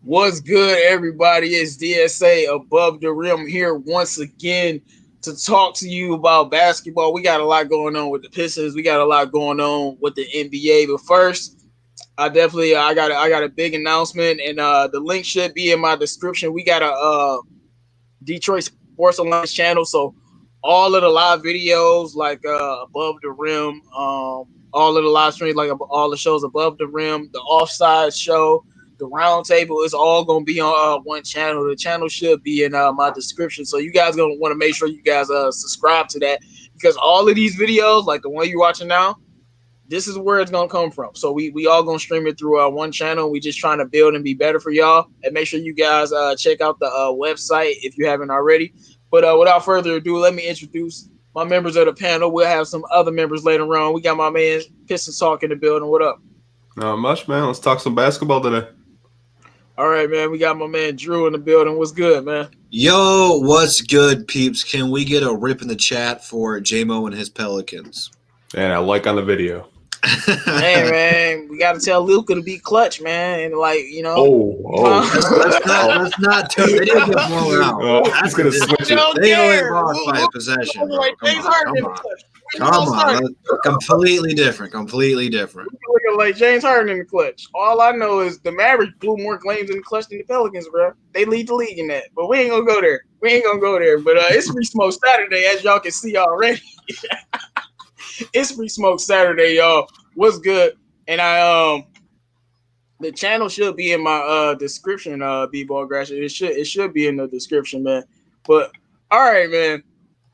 What's good, everybody? It's DSA Above the Rim here once again to talk to you about basketball. We got a lot going on with the Pistons. We got a lot going on with the NBA. But first, I got a big announcement, and the link should be in my description. We got a Detroit Sports Alliance channel, so all of the live videos, like Above the Rim, all of the live streams, like all the shows Above the Rim, the Offside Show, the Roundtable, is all gonna be on one channel. The channel should be in my description, so you guys gonna want to make sure you guys subscribe to that, because all of these videos, like the one you're watching now, this is where it's gonna come from. So we all gonna stream it through one channel. We just trying to build and be better for y'all. And make sure you guys check out the website if you haven't already. But without further ado, let me introduce my members of the panel. We'll have some other members later on. We got my man Pistons Talk in the building. What up? Not much, man. Let's talk some basketball today. All right, man. We got my man Drew in the building. What's good, man? Yo, what's good, peeps? Can we get a rip in the chat for J-Mo and his Pelicans? And I like on the video. Hey, man, we got to tell Luka to be clutch, man. And, like, you know. Let's not tell they didn't get blown out. That's going to switch it. They only lost by a possession. Come on. Completely different. Looking like James Harden in the clutch. All I know is the Mavericks blew more claims in the clutch than the Pelicans, bro. They lead the league in that. But we ain't going to go there. But it's Free Smoke Saturday, as y'all can see already. It's Free Smoke Saturday, y'all. What's good? And the channel should be in my description, B-Ball Grasher. It should be in the description, man. But all right, man.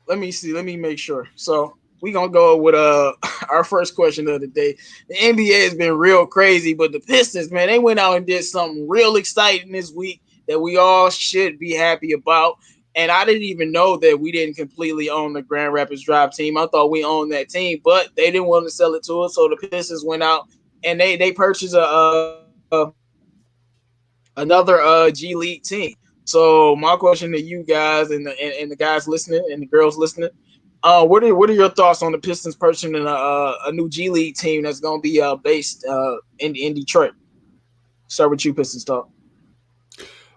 Let me see. Let me make sure. So we gonna go with our first question of the day. The NBA has been real crazy, but the Pistons, man, they went out and did something real exciting this week that we all should be happy about. And I didn't even know that we didn't completely own the Grand Rapids Drive team. I thought we owned that team, but they didn't want to sell it to us. So the Pistons went out and they purchased another G League team. So my question to you guys and the guys listening and the girls listening, what are your thoughts on the Pistons purchasing a new G League team that's going to be based in Detroit? Start with you, Pistons Talk.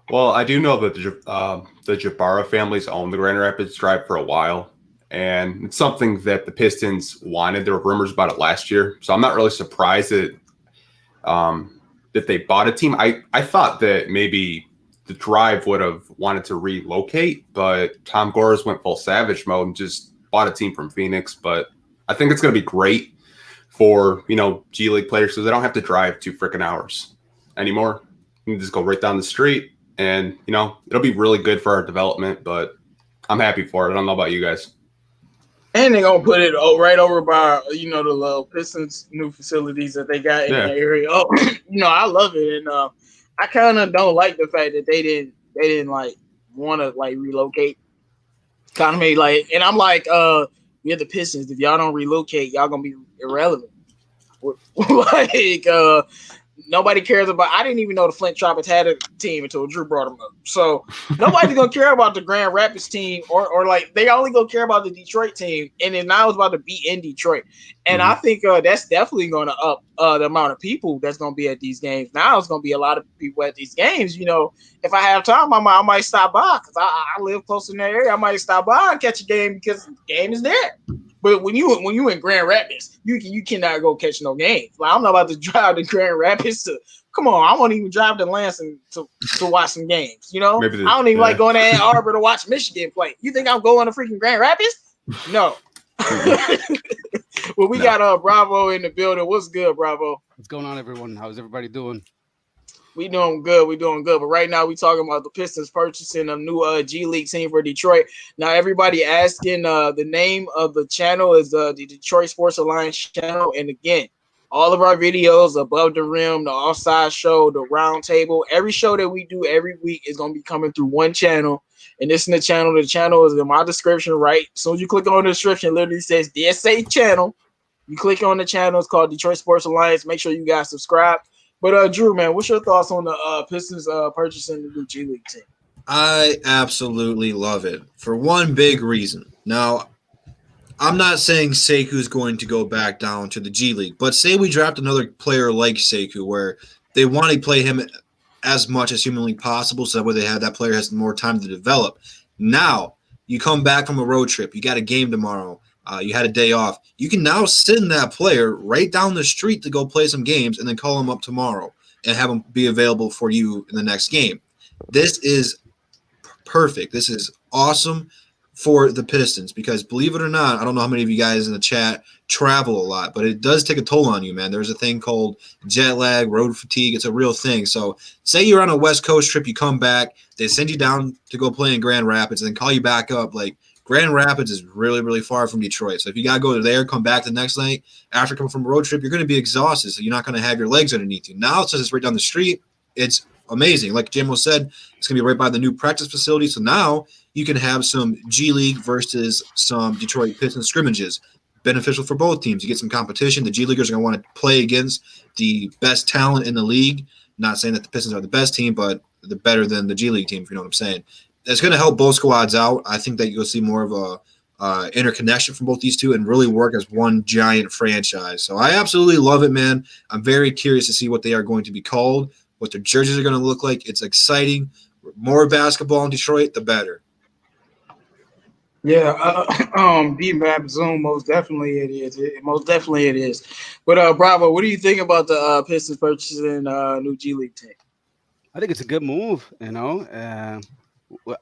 Well, I do know that the Jabara families owned the Grand Rapids Drive for a while, and it's something that the Pistons wanted. There were rumors about it last year, so I'm not really surprised that they bought a team. I thought that maybe the Drive would have wanted to relocate, but Tom Gores went full savage mode and just bought a team from Phoenix. But I think it's going to be great for, G League players, because they don't have to drive 2 freaking hours anymore. You can just go right down the street. And, it'll be really good for our development, but I'm happy for it. I don't know about you guys. And they're going to put it right over by, the little Pistons new facilities that they got in the area. Oh, I love it. And I kind of don't like the fact that they didn't like want to like relocate. Kind of made like, and I'm like, we're the Pistons. If y'all don't relocate, y'all going to be irrelevant. Nobody cares about. I didn't even know the Flint Tropics had a team until Drew brought them up. So nobody's gonna care about the Grand Rapids team, or like they only gonna care about the Detroit team. And then now it's about to be in Detroit, and I think that's definitely gonna up the amount of people that's gonna be at these games. Now it's gonna be a lot of people at these games. If I have time, I might stop by because I live close in that area. I might stop by and catch a game because the game is there. But when you in Grand Rapids, you cannot go catch no games. Like, I'm not about to drive to Grand Rapids to come on. I won't even drive to Lansing to watch some games. I don't even like going to Ann Arbor to watch Michigan play. You think I'm going to freaking Grand Rapids? No. Well, we got Bravo in the building. What's good, Bravo? What's going on, everyone? How's everybody doing? We doing good. But right now we talking about the Pistons purchasing a new G League team for Detroit. Now everybody asking the name of the channel is the Detroit Sports Alliance channel. And again, all of our videos, Above the Rim, the Offside Show, the Roundtable, every show that we do every week is going to be coming through one channel. And this is the channel. The channel is in my description, right? As soon as you click on the description, it literally says DSA channel. You click on the channel. It's called Detroit Sports Alliance. Make sure you guys subscribe. But Drew, man, what's your thoughts on the Pistons purchasing the new G League team? I absolutely love it for one big reason. Now, I'm not saying Seku's going to go back down to the G League, but say we draft another player like Seku where they want to play him as much as humanly possible so that way that player has more time to develop. Now, you come back from a road trip, you got a game tomorrow, you had a day off. You can now send that player right down the street to go play some games and then call him up tomorrow and have him be available for you in the next game. This is perfect. This is awesome for the Pistons because, believe it or not, I don't know how many of you guys in the chat travel a lot, but it does take a toll on you, man. There's a thing called jet lag, road fatigue. It's a real thing. So say you're on a West Coast trip, you come back, they send you down to go play in Grand Rapids and then call you back up. Like, Grand Rapids is really, really far from Detroit. So if you got to go there, come back the next night, after coming from a road trip, you're going to be exhausted. So you're not going to have your legs underneath you. Now, since it's right down the street, it's amazing. Like Jimbo said, it's going to be right by the new practice facility. So now you can have some G League versus some Detroit Pistons scrimmages. Beneficial for both teams. You get some competition. The G Leaguers are going to want to play against the best talent in the league. Not saying that the Pistons are the best team, but they're better than the G League team, if you know what I'm saying. It's going to help both squads out. I think that you'll see more of a interconnection from both these two and really work as one giant franchise. So I absolutely love it, man. I'm very curious to see what they are going to be called, what their jerseys are going to look like. It's exciting. More basketball in Detroit, the better. Yeah, B-Map Zoom, most definitely it is. Most definitely it is. But Bravo, what do you think about the Pistons purchasing new G League team? I think it's a good move.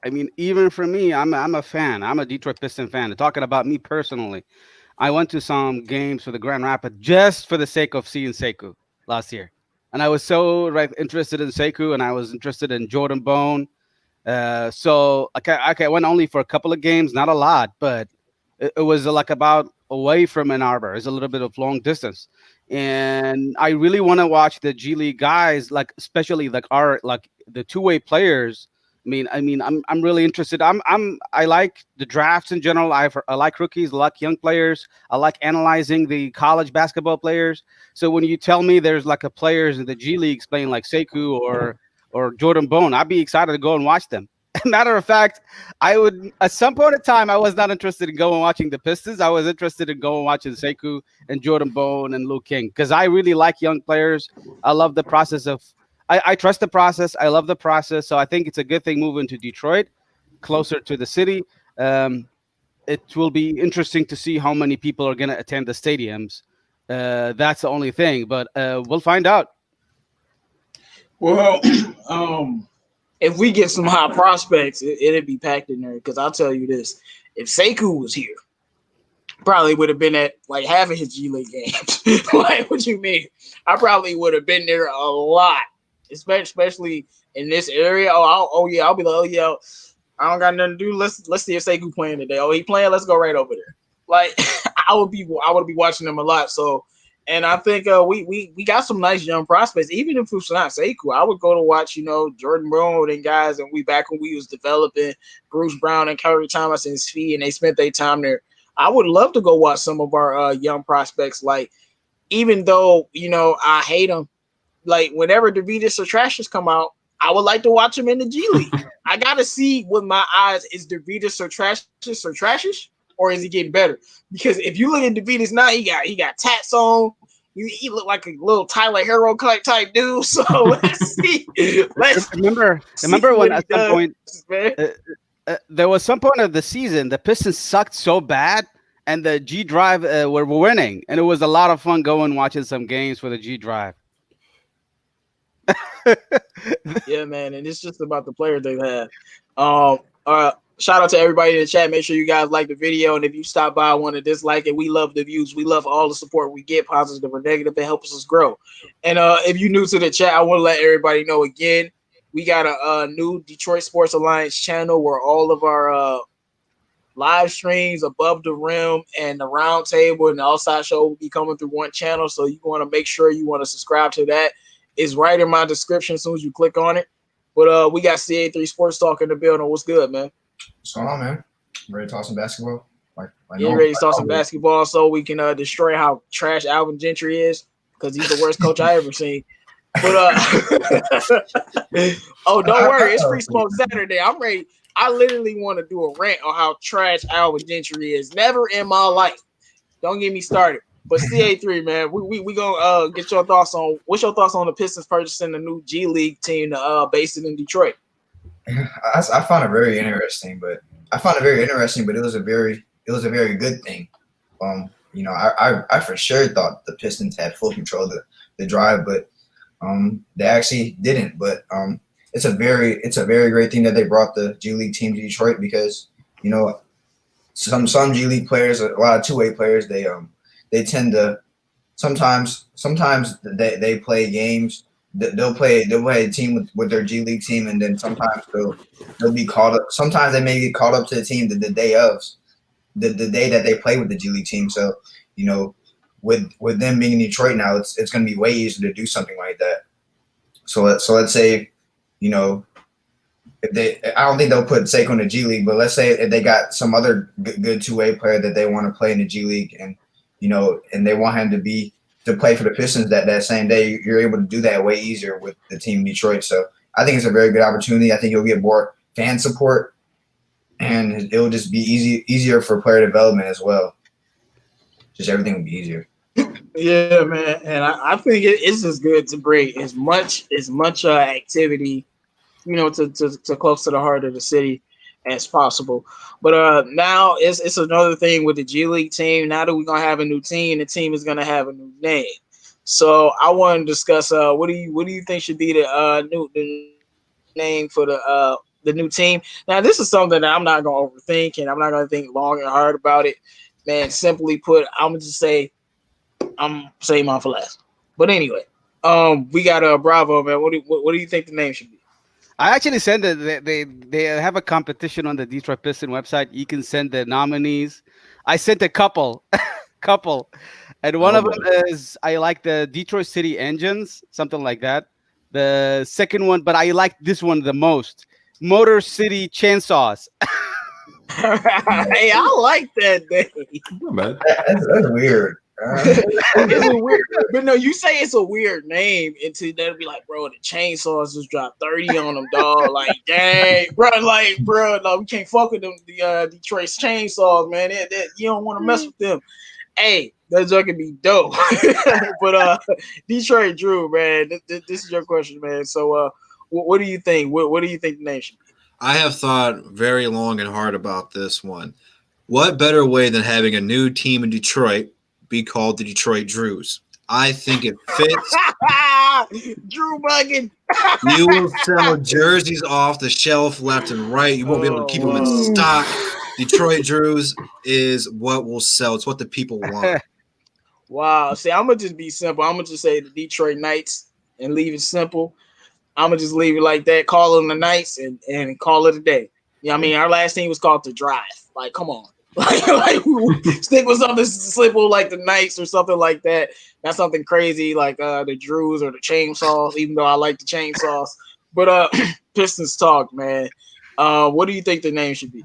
I mean, even for me, I'm a fan. I'm a Detroit Piston fan. Talking about me personally, I went to some games for the Grand Rapids just for the sake of seeing Sekou last year, and I was so interested in Sekou, and I was interested in Jordan Bone. So I went only for a couple of games, not a lot, but it was like about away from Ann Arbor. It's a little bit of long distance, and I really want to watch the G League guys, like especially like the two-way players. I'm really interested. I like the drafts in general. I like rookies, I like young players. I like analyzing the college basketball players. So when you tell me there's like a players in the G Leagues playing like Sekou or Jordan Bone, I'd be excited to go and watch them. Matter of fact, I would at some point in time I was not interested in going watching the Pistons. I was interested in going watching Sekou and Jordan Bone and Luke King because I really like young players. I love the process of. I trust the process. I love the process. So I think it's a good thing moving to Detroit, closer to the city. It will be interesting to see how many people are going to attend the stadiums. That's the only thing, but we'll find out. Well, if we get some high prospects, it'd be packed in there. Because I'll tell you this: if Sekou was here, probably would have been at like half of his G League games. Like, what you mean? I probably would have been there a lot. Especially in this area. I'll be like, I don't got nothing to do. Let's see if Sekou playing today. Oh, he playing. Let's go right over there. Like I would be watching them a lot. So, and I think we got some nice young prospects. Even if it's not Sekou, I would go to watch Jordan Brown and guys. And we back when we was developing Bruce Brown and Curry Thomas and Svi, and they spent their time there. I would love to go watch some of our young prospects. Like, even though I hate them. Like, whenever Davidas or Trashes come out, I would like to watch him in the G League. I gotta see with my eyes, is Davidas or Trashes, or is he getting better? Because if you look at Davidas now, he got tats on. He look like a little Tyler Hero type dude. So let's see. Remember when at some point there was some point of the season the Pistons sucked so bad, and the G Drive were winning, and it was a lot of fun going watching some games for the G Drive. Yeah, man, and it's just about the players they've had. Shout out to everybody in the chat. Make sure you guys like the video, and if you stop by, want to dislike it, we love the views. We love all the support we get, positive or negative. It helps us grow. And if you're new to the chat, I want to let everybody know again, we got a new Detroit Sports Alliance channel where all of our live streams, Above the Rim, and the Round Table and the Outside Show will be coming through one channel. So you want to make sure you want to subscribe to that. It's right in my description as soon as you click on it. But we got CA3 Sports Talk in the building. What's good, man? What's going on, man? Ready to talk some basketball? Ready to talk some basketball so we can destroy how trash Alvin Gentry is, because he's the worst coach I ever seen. But don't worry, it's Free Smoke Saturday. I'm ready. I literally want to do a rant on how trash Alvin Gentry is. Never in my life. Don't get me started. But CA3, man, we gonna get your thoughts on what's your thoughts on the Pistons purchasing the new G League team based in Detroit. I found it very interesting, but it was a very good thing. I for sure thought the Pistons had full control of the drive, but they actually didn't. But it's a very great thing that they brought the G League team to Detroit because some G League players, a lot of two-way players, they tend to sometimes they play games. They'll play a team with their G League team, and then sometimes they'll be called up. Sometimes they may get called up to the team the day of the day that they play with the G League team. So with them being in Detroit now, it's going to be way easier to do something like that. So let's say if I don't think they'll put Seiko in the G League, but let's say if they got some other good two-way player that they want to play in the G League, and and they want him to play for the Pistons that same day, you're able to do that way easier with the team in Detroit. So I think it's a very good opportunity. I think you'll get more fan support, and it'll just be easier for player development as well. Just everything will be easier. Yeah, man, and I think it's just good to bring as much activity, to close to the heart of the city as possible. But now it's another thing with the G League team. Now that we're gonna have a new team, the team is gonna have a new name. So I want to discuss what do you think should be the new name for the new team? Now this is something that I'm not gonna overthink, and I'm not gonna think long and hard about it. Man, simply put, I'm saying mine for last. But anyway, we got Bravo, man. What do you think the name should be? I actually sent they have a competition on the Detroit Piston website. You can send the nominees. I sent a couple, and one of them is I like the Detroit City Engines, something like that. The second one, but I like this one the most, Motor City Chainsaws. Hey, I like that name. That's weird. It's a weird, but no, you say it's a weird name until they'll be like, bro, the chainsaws just dropped 30 on them, dog. Like, dang, bro, we can't fuck with them. The Detroit chainsaws, man. You don't want to mess with them. Hey, that's gonna be dope. But Detroit Drew, man, this is your question, man. So, what do you think? What do you think the name should be? I have thought very long and hard about this one. What better way than having a new team in Detroit be called the Detroit Drews? I think it fits. Drew bugging. You will sell jerseys off the shelf left and right. You won't be able to keep them in stock. Detroit Drews is what will sell. It's what the people want. Wow. See, I'm going to just be simple. I'm going to just say the Detroit Knights and leave it simple. I'm going to just leave it like that. Call them the Knights and call it a day. I mean, our last team was called the Drive. Like, come on. like stick with something simple like the Knights or something like that. Not something crazy like the Drews or the Chainsaws, even though I like the Chainsaws. But Pistons Talk, man. What do you think the name should be?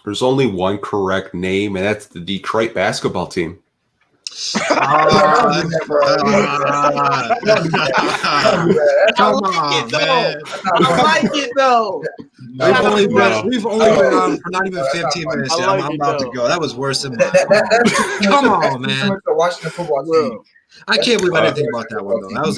There's only one correct name, and that's the Detroit basketball team. Come on, man. I like it though. We've only been on for not even 15 minutes yet. I'm about to go. That was worse than Come on, man. Watching the football team. I can't believe I didn't think about that one though. That was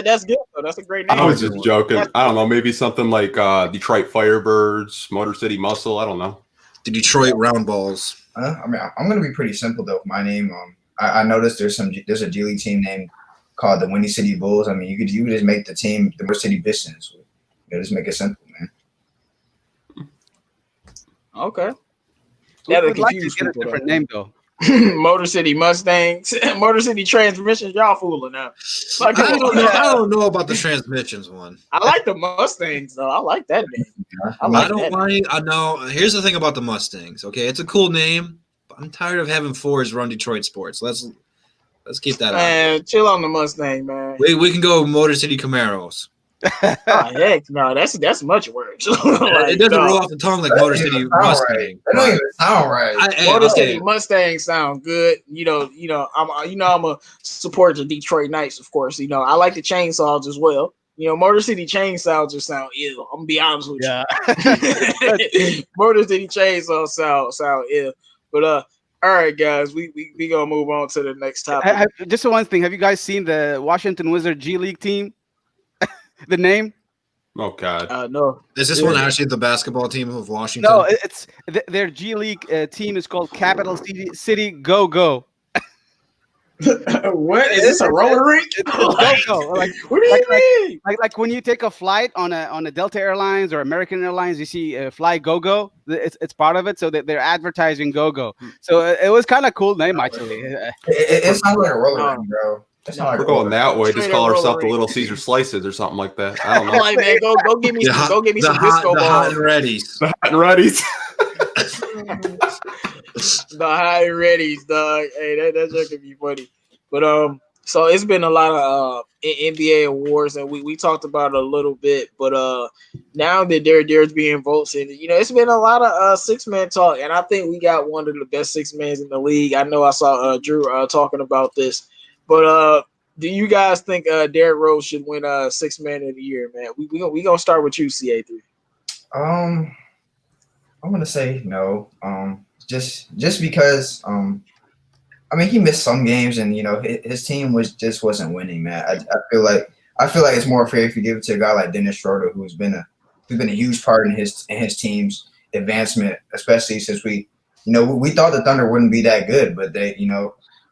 that's good though. That's a great name. I was just joking. I don't know, maybe something like Detroit Firebirds, Motor City Muscle. I don't know. The Detroit Round Balls. I mean, I'm gonna be pretty simple though with my name. I noticed there's a G League team named called the Windy City Bulls. I mean, you could just make the team the Motor City Pistons. Just make it simple, man. Okay. Yeah, would like to get a different name though. Motor City Mustangs, Motor City Transmissions. Y'all fooling now. Like, I don't know about the transmissions one. I like the Mustangs though. I like that name. I don't mind. I know. Here's the thing about the Mustangs. Okay, it's a cool name. But I'm tired of having Fords run Detroit sports. Let's keep that. Man, chill on the Mustang, man. We can go Motor City Camaros. Oh, heck no, that's much worse. It doesn't roll off the tongue like Motor City Mustang. That don't even sound right. Motor City Mustang sound good. I'm a support the Detroit Knights, of course. I like the Chainsaws as well. Motor City Chainsaws just sound ill. I'm gonna be honest with you. Motor City Chainsaws sound ill. But All right, guys, we gonna move on to the next topic. Just one thing. Have you guys seen the Washington Wizard G League team? The name? Oh God. No. Is this one actually the basketball team of Washington? No, it's their G League team is called Capital City Go Go. What is this, a roller rink? It's Go Go. Like, what do you mean? like when you take a flight on a Delta Airlines or American Airlines, you see Fly Go Go. It's part of it, so that they're advertising Go Go. So it was kind of cool name actually. It sounds like a roller rink, bro. It's not like We're a going roller that way. Straight Just up call roller ourselves the rink. Little Caesar Slices or something like that. I don't I'm know. like, man, go give me some disco the balls. hot and readies. The hot and readies. The high and readies, dog. Hey, that joke could be funny. But so it's been a lot of NBA awards, and we talked about it a little bit. But now that there's being votes, and it's been a lot of 6-man talk, and I think we got one of the best 6-mans in the league. I know I saw Drew talking about this, but do you guys think Derrick Rose should win 6-man of the year, man? We gonna start with you, CA3. I'm gonna say no. Just because I mean, he missed some games, and his team wasn't winning, man. I feel like it's more fair if you give it to a guy like Dennis Schroeder, who's been a huge part in his team's advancement, especially since we thought the Thunder wouldn't be that good, but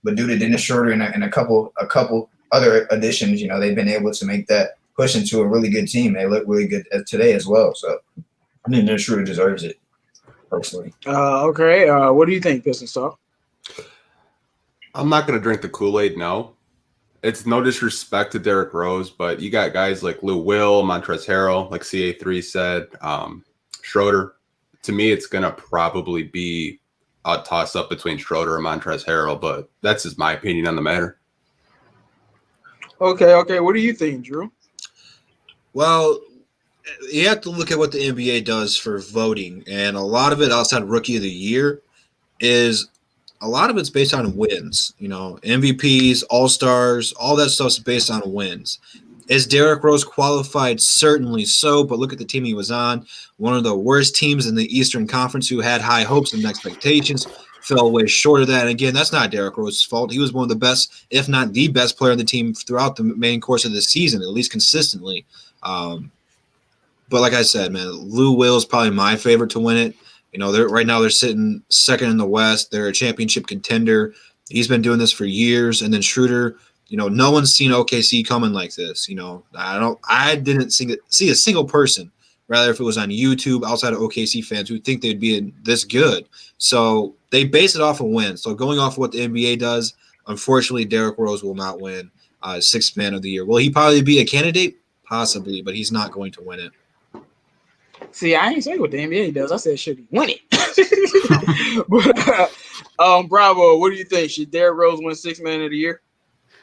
but due to Dennis Schroeder and a couple other additions, they've been able to make that push into a really good team. They look really good today as well. So I think Dennis Schroeder deserves it, personally. Okay. What do you think, Pistons Talk? I'm not going to drink the Kool-Aid, no. It's no disrespect to Derrick Rose, but you got guys like Lou Will, Montrezl Harrell, like CA3 said, Schroeder. To me, it's going to probably be a toss-up between Schroeder and Montrezl Harrell, but that's just my opinion on the matter. Okay. What do you think, Drew? Well, you have to look at what the NBA does for voting, and a lot of it outside of Rookie of the Year is – a lot of it's based on wins, MVPs, All-Stars, all that stuff's based on wins. Is Derrick Rose qualified? Certainly so, but look at the team he was on. One of the worst teams in the Eastern Conference who had high hopes and expectations, fell way short of that. And again, that's not Derrick Rose's fault. He was one of the best, if not the best player on the team throughout the main course of the season, at least consistently. But like I said, man, Lou Will is probably my favorite to win it. Right now they're sitting second in the West. They're a championship contender. He's been doing this for years. And then Schroeder, no one's seen OKC coming like this. I didn't see a single person, rather if it was on YouTube, outside of OKC fans, who think they'd be this good. So they base it off a win. So going off of what the NBA does, unfortunately, Derrick Rose will not win 6th man of the year. Will he probably be a candidate? Possibly, but he's not going to win it. See, I ain't say what the NBA does. I said should he win it. But Bravo, what do you think? Should Derrick Rose win 6th man of the year?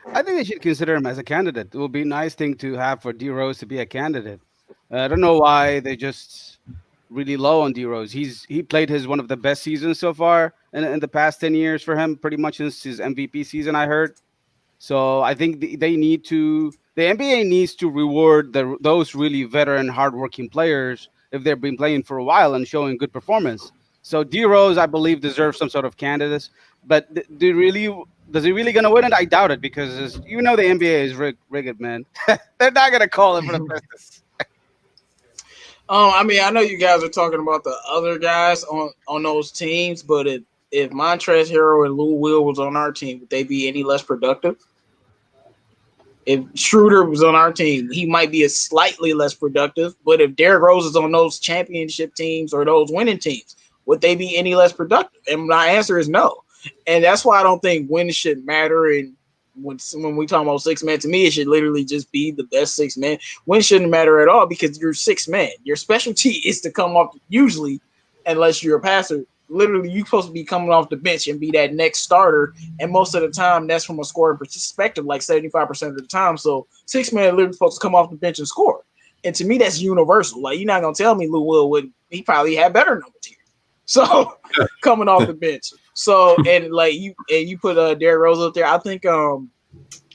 I think they should consider him as a candidate. It would be a nice thing to have for D Rose to be a candidate. I don't know why they just really low on D Rose. He played one of the best seasons so far in the past 10 years for him, pretty much since his MVP season, I heard. So I think the NBA needs to reward those really veteran, hardworking players if they've been playing for a while and showing good performance. So D Rose, I believe, deserves some sort of candidates. But does he really gonna win it? I doubt it, because the NBA is rigged, man. They're not gonna call it for the Pistons. I mean, I know you guys are talking about the other guys on those teams, but if Montrezl Harrell and Lou Will was on our team, would they be any less productive? If Schroeder was on our team, he might be slightly less productive. But if Derrick Rose is on those championship teams or those winning teams, would they be any less productive? And my answer is no. And that's why I don't think wins should matter. And when we talk about 6 man, to me, it should literally just be the best 6 man. Wins shouldn't matter at all, because you're 6 man. Your specialty is to come off, usually, unless you're a passer. Literally, you're supposed to be coming off the bench and be that next starter. And most of the time, that's from a scoring perspective, like 75% of the time. So 6 man literally supposed to come off the bench and score. And to me, that's universal. Like, you're not going to tell me Lou Will would, he probably had better numbers here. So coming off the bench. So, and you put Derrick Rose up there. I think a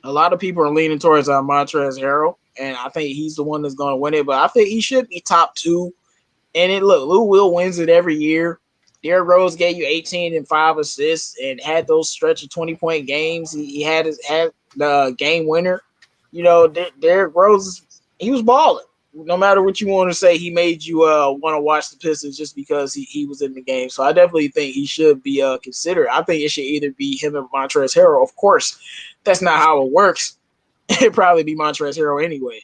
lot of people are leaning towards Montrezl Harrell, and I think he's the one that's going to win it. But I think he should be top 2. And Lou Will wins it every year. Derrick Rose gave you 18 and 5 assists and had those stretch of 20-point games. He had the game winner. You know, Derrick Rose, he was balling. No matter what you want to say, he made you want to watch the Pistons just because he was in the game. So I definitely think he should be considered. I think it should either be him and Montrezl Harrell. Of course, that's not how it works. It'd probably be Montrezl Harrell anyway.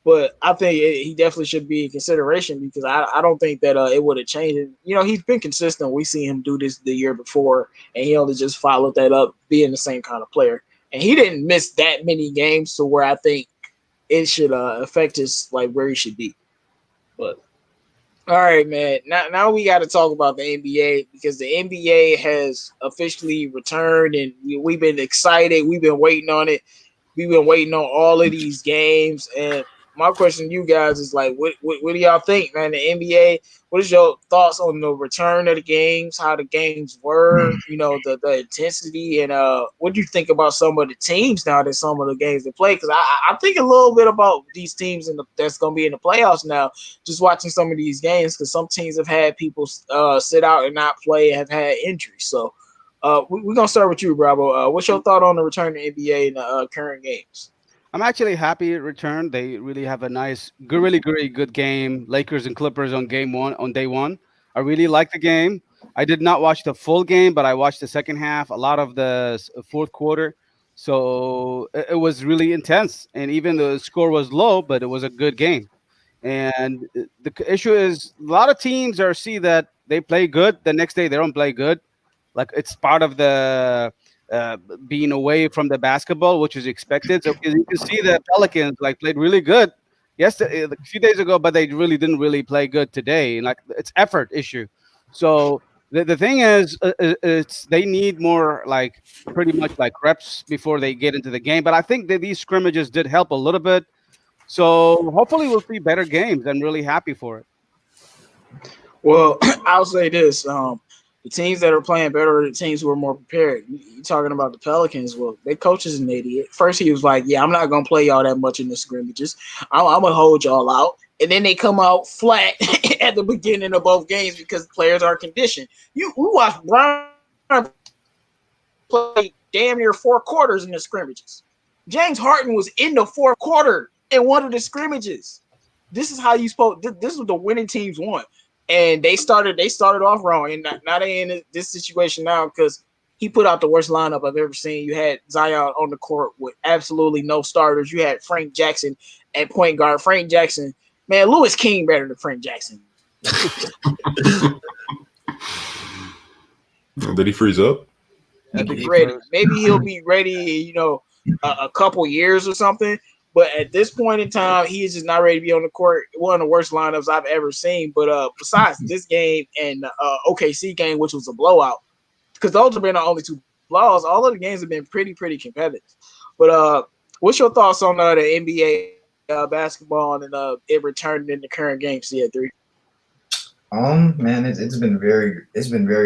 But I think he definitely should be in consideration because I don't think that it would have changed. You know, he's been consistent. We seen him do this the year before, and he only just followed that up being the same kind of player. And he didn't miss that many games to where I think it should affect his like where he should be. But all right, man. Now we got to talk about the NBA because the NBA has officially returned, and we've been excited. We've been waiting on it. We've been waiting on all of these games, and my question to you guys is like, what do y'all think, man? The NBA, what is your thoughts on the return of the games, how the games were, you know, the intensity, and what do you think about some of the teams now that some of the games they play? Because I think a little bit about these teams that's going to be in the playoffs now, just watching some of these games, because some teams have had people sit out and not play, have had injuries. So we're going to start with you, Bravo. What's your thought on the return of the NBA in the current games? I'm actually happy it returned. They really have a nice, really good game. Lakers and Clippers on day one. I really like the game. I did not watch the full game, but I watched the second half, a lot of the fourth quarter. So it was really intense. And even the score was low, but it was a good game. And the issue is a lot of teams see that they play good. The next day, they don't play good. Like it's part of the being away from the basketball, which is expected. So you can see the Pelicans played really good yesterday, a few days ago, but they really didn't really play good today. And it's effort issue. So the thing is, it's they need more pretty much reps before they get into the game. But I think that these scrimmages did help a little bit. So hopefully we'll see better games. I'm really happy for it. Well, I'll say this. The teams that are playing better are the teams who are more prepared. You're talking about the Pelicans. Well, their coach is an idiot. First, he was like, yeah, I'm not going to play y'all that much in the scrimmages. I'm going to hold y'all out. And then they come out flat at the beginning of both games because players are conditioned. We watched Brian play damn near 4 quarters in the scrimmages. James Harden was in the 4th quarter in one of the scrimmages. This is how you spoke. This is what the winning teams want. And they started off wrong, and now they in this situation now because he put out the worst lineup I've ever seen. You had Zion on the court with absolutely no starters. You had Frank Jackson at point guard. Frank Jackson, man, Lewis King better than Frank Jackson. Did he freeze up? Maybe he'll be ready, you know, a couple years or something. But at this point in time, he is just not ready to be on the court. One of the worst lineups I've ever seen. But besides this game and OKC game, which was a blowout, because those have been the only 2 blowouts, all of the games have been pretty competitive. But what's your thoughts on the NBA basketball and it returned in the current game, CA3? Man, it's been very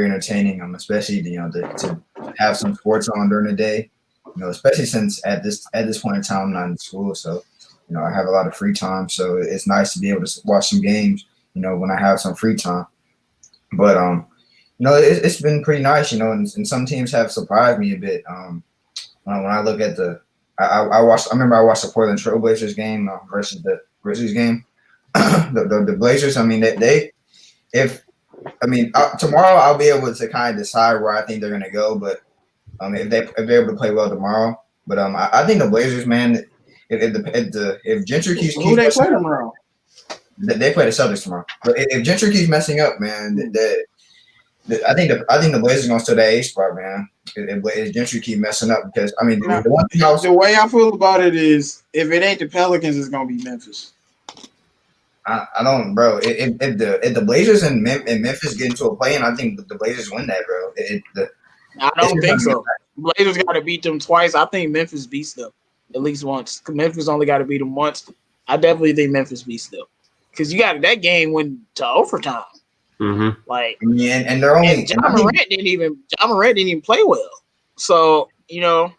entertaining. Especially to have some sports on during the day. You know, especially since at this point in time I'm not in school, so you know I have a lot of free time. So it's nice to be able to watch some games, you know, when I have some free time. But you know, it's been pretty nice, you know, and some teams have surprised me a bit. When I look at I remember I watched the Portland Trail Blazers game versus the Grizzlies game. the Blazers, I mean, tomorrow I'll be able to kind of decide where I think they're gonna go, but. If they're able to play well tomorrow, but I think the Blazers, man, if Gentry keeps who they play tomorrow, they play the Celtics tomorrow. But if Gentry keeps messing up, man, I think the Blazers are gonna steal that A spot, man. If Gentry keep messing up, because I mean, the way I feel about it is, if it ain't the Pelicans, it's gonna be Memphis. I don't, bro. If the Blazers and Memphis get into a play, and I think the Blazers win that, bro. I don't think so. Blazers got to beat them twice. I think Memphis beats them at least once. Memphis only got to beat them once. I definitely think Memphis beats them because you got that game went to overtime. Mm-hmm. And they're only. And John Morant didn't even play well. So you know.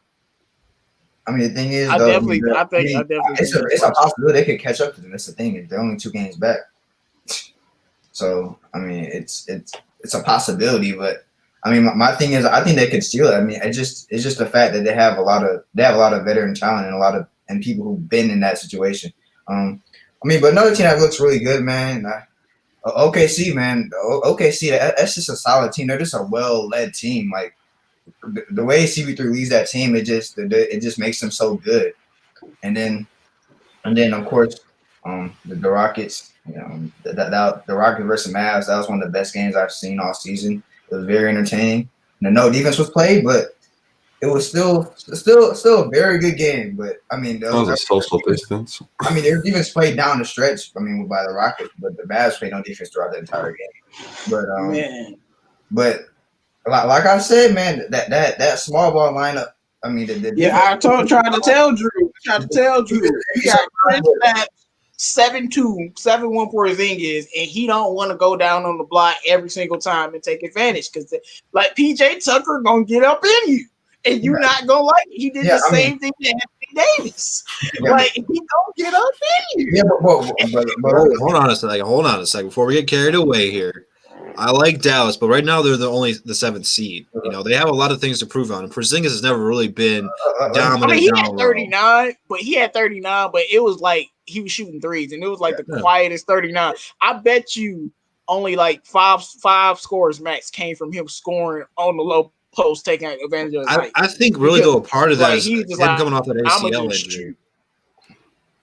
I mean, the thing is, I definitely. It's a possibility they could catch up to them. That's the thing. They're only 2 games back. So I mean, it's it's a possibility. But I mean, my thing is, I think they could steal it. I mean, it's just the fact that they have a lot of veteran talent and people who've been in that situation. I mean, but another team that looks really good, man. OKC, man. OKC, that's just a solid team. They're just a well-led team. Like the way CP3 leads that team, it just makes them so good. And then of course, the Rockets. You know, the Rockets versus Mavs. That was one of the best games I've seen all season. It was very entertaining. No defense was played, but it was still a very good game. But I mean, that was a social distance. I mean, their defense played down the stretch. I mean, by the Rockets, but the Mavs played no defense throughout the entire game. But but like I said, man, that small ball lineup. I mean, I tried to tell Drew. He got Chris that 7-2, 7-1 for Porzingis, and he don't want to go down on the block every single time and take advantage because, like, PJ Tucker gonna get up in you, and you're not gonna like it. He did the same thing to Anthony Davis. Like, he gonna get up in you. Yeah, but hold on a second. Before we get carried away here, I like Dallas, but right now they're the seventh seed. You know, they have a lot of things to prove on. And Porzingis has never really been dominant. I mean, he had 39, but it was like he was shooting threes, and it was like the quietest 39. I bet you only like five scores max came from him scoring on the low post, taking advantage of his height. I think really though a part of that is him coming off that ACL injury.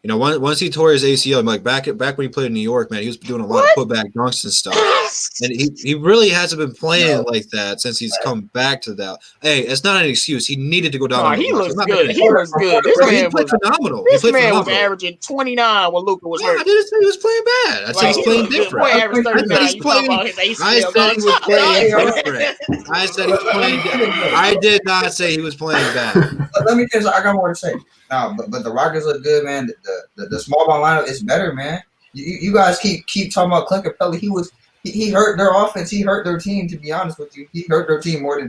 You know, once he tore his ACL, like back when he played in New York, man, he was doing a lot of putback dunks and stuff. And he really hasn't been playing like that since he's come back to that. Hey, it's not an excuse. He needed to go down. He looks good. He looks good. He played phenomenal. This man was averaging 29 when Luka was hurt. I didn't say he was playing bad. I said he's playing different. I said he was playing different. I said he was playing different. I did not say he was playing bad. Let me finish. I got more to say. But the Rockets look good, man. The small ball lineup is better, man. You guys keep talking about Clint Capella. He hurt their offense. He hurt their team. To be honest with you, he hurt their team more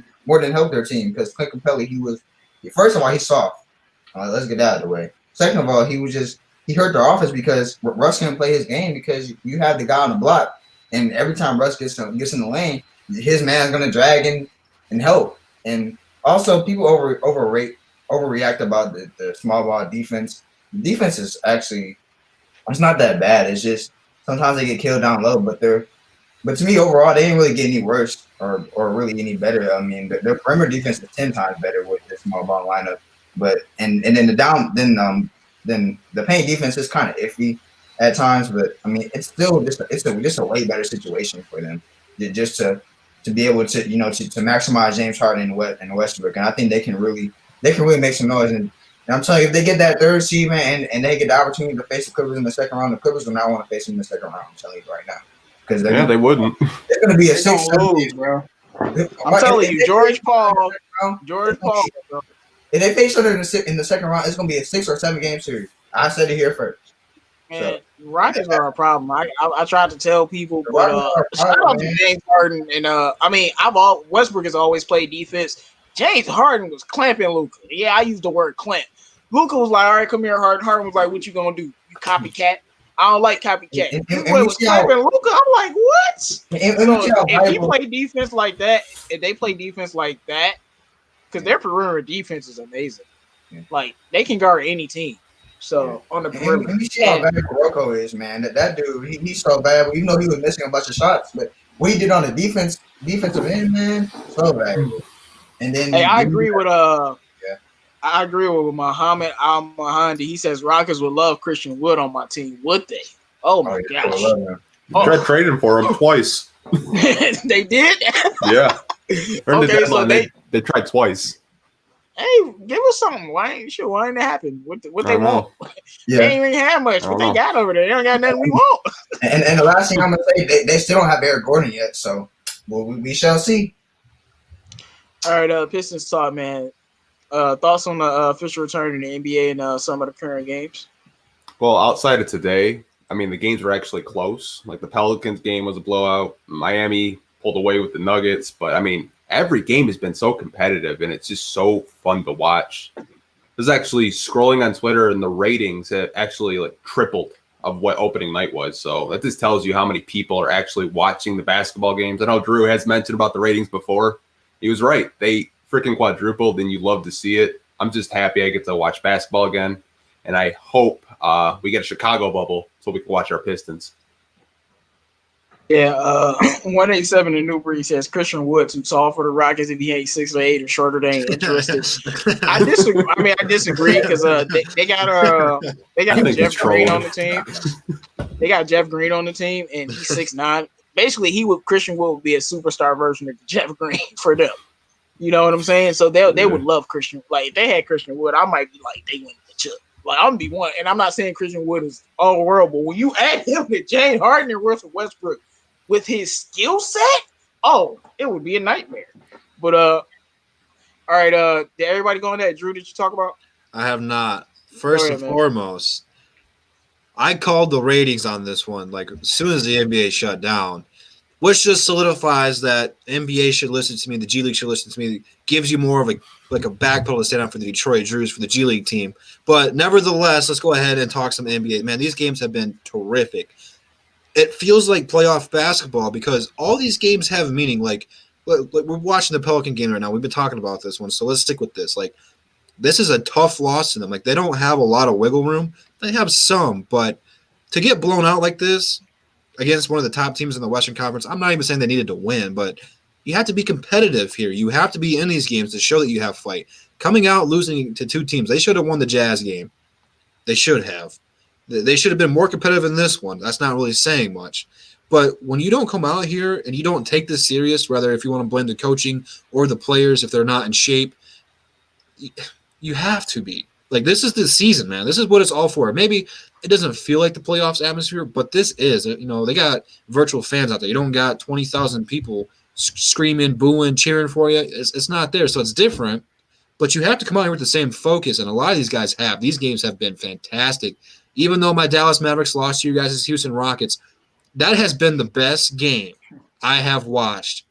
than helped their team because Clint Capella. First of all, he's soft. Let's get that out of the way. Second of all, he hurt their offense because Russ can't play his game because you have the guy on the block, and every time Russ gets in the lane, his man's gonna drag in and help. And also, people overreact about the small ball defense. The defense is actually it's not that bad. It's just sometimes they get killed down low, but to me overall they didn't really get any worse or really any better. I mean their perimeter defense is 10 times better with the small ball lineup. But and then then the paint defense is kind of iffy at times, but I mean it's still just a way better situation for them just to be able to to maximize James Harden and Westbrook, and I think they can really make some noise. And I'm telling you, if they get that third seed, man, and they get the opportunity to face the Clippers in the second round, the Clippers will not want to face them in the second round. I'm telling you right now, because they wouldn't. They're going to be a 6-7, bro. I'm telling you, George Paul. Bro. If they face each other in the second round, it's going to be a 6 or 7 game series. I said it here first. Man, Rockets are a problem. I tried to tell people, but shout out to James Harden and Westbrook has always played defense. James Harden was clamping Luka. Yeah, I used the word clamp. Luka was like, all right, come here, Harden. Harden was like, what you gonna do? You copycat? I don't like copycat. This boy was clamping Luka. I'm like, what? If he play defense like that, if they play defense like that, because their perimeter defense is amazing. Like, they can guard any team. So, on the perimeter. Let me see how bad Rocco is, man. That dude, he's so bad. Even though he was missing a bunch of shots, but what he did on the defensive end, man, so bad. And then I agree with Muhammad Al-Mahandi. He says Rockets would love Christian Wood on my team, would they? Oh my gosh! Tried trading for him twice. They did? Yeah. Okay, so they tried twice. Hey, give us something. Why ain't it happen? What they want? Yeah. They ain't even have much. What they got over there? They don't got nothing we want. And the last thing I'm gonna say, they still don't have Eric Gordon yet. So we shall see. All right, Pistons Talk, man. Thoughts on the official return in the NBA and some of the current games? Well, outside of today, I mean, the games were actually close. Like the Pelicans game was a blowout. Miami pulled away with the Nuggets. But, I mean, every game has been so competitive, and it's just so fun to watch. I was actually scrolling on Twitter, and the ratings have actually, tripled of what opening night was. So that just tells you how many people are actually watching the basketball games. I know Drew has mentioned about the ratings before. He was right. They freaking quadrupled, and you love to see it. I'm just happy I get to watch basketball again, and I hope we get a Chicago bubble so we can watch our Pistons. Yeah, 187 in Newbury says Christian Wood too tall for the Rockets. If he ain't 6'8" or shorter, they ain't interested. I disagree. I disagree because they got Jeff Green on the team. They got Jeff Green on the team, and he's 6'9". Basically, Christian Wood would be a superstar version of Jeff Green for them. You know what I'm saying? So they would love Christian. Like if they had Christian Wood, I might be like they went the chip. Like I'm gonna be one, and I'm not saying Christian Wood is all world, but when you add him to James Harden and Russell Westbrook with his skill set, it would be a nightmare. But all right, did everybody go on that? Drew, did you talk about? I have not. First and foremost, I called the ratings on this one like as soon as the NBA shut down, which just solidifies that NBA should listen to me, the G League should listen to me, gives you more of a backpedal to stand up for the Detroit Drews for the G League team. But nevertheless, let's go ahead and talk some NBA. Man, these games have been terrific. It feels like playoff basketball because all these games have meaning. Like we're watching the Pelican game right now. We've been talking about this one, so let's stick with this. Like this is a tough loss to them. Like they don't have a lot of wiggle room. They have some, but to get blown out like this against one of the top teams in the Western Conference, I'm not even saying they needed to win, but you have to be competitive here. You have to be in these games to show that you have fight. Coming out losing to two teams, they should have won the Jazz game. They should have. They should have been more competitive in this one. That's not really saying much. But when you don't come out here and you don't take this serious, whether if you want to blame the coaching or the players if they're not in shape, you have to be. Like, this is the season, man. This is what it's all for. Maybe it doesn't feel like the playoffs atmosphere, but this is. You know, they got virtual fans out there. You don't got 20,000 people screaming, booing, cheering for you. It's not there, so it's different. But you have to come out here with the same focus, and a lot of these guys have. These games have been fantastic. Even though my Dallas Mavericks lost to you guys' Houston Rockets, that has been the best game I have watched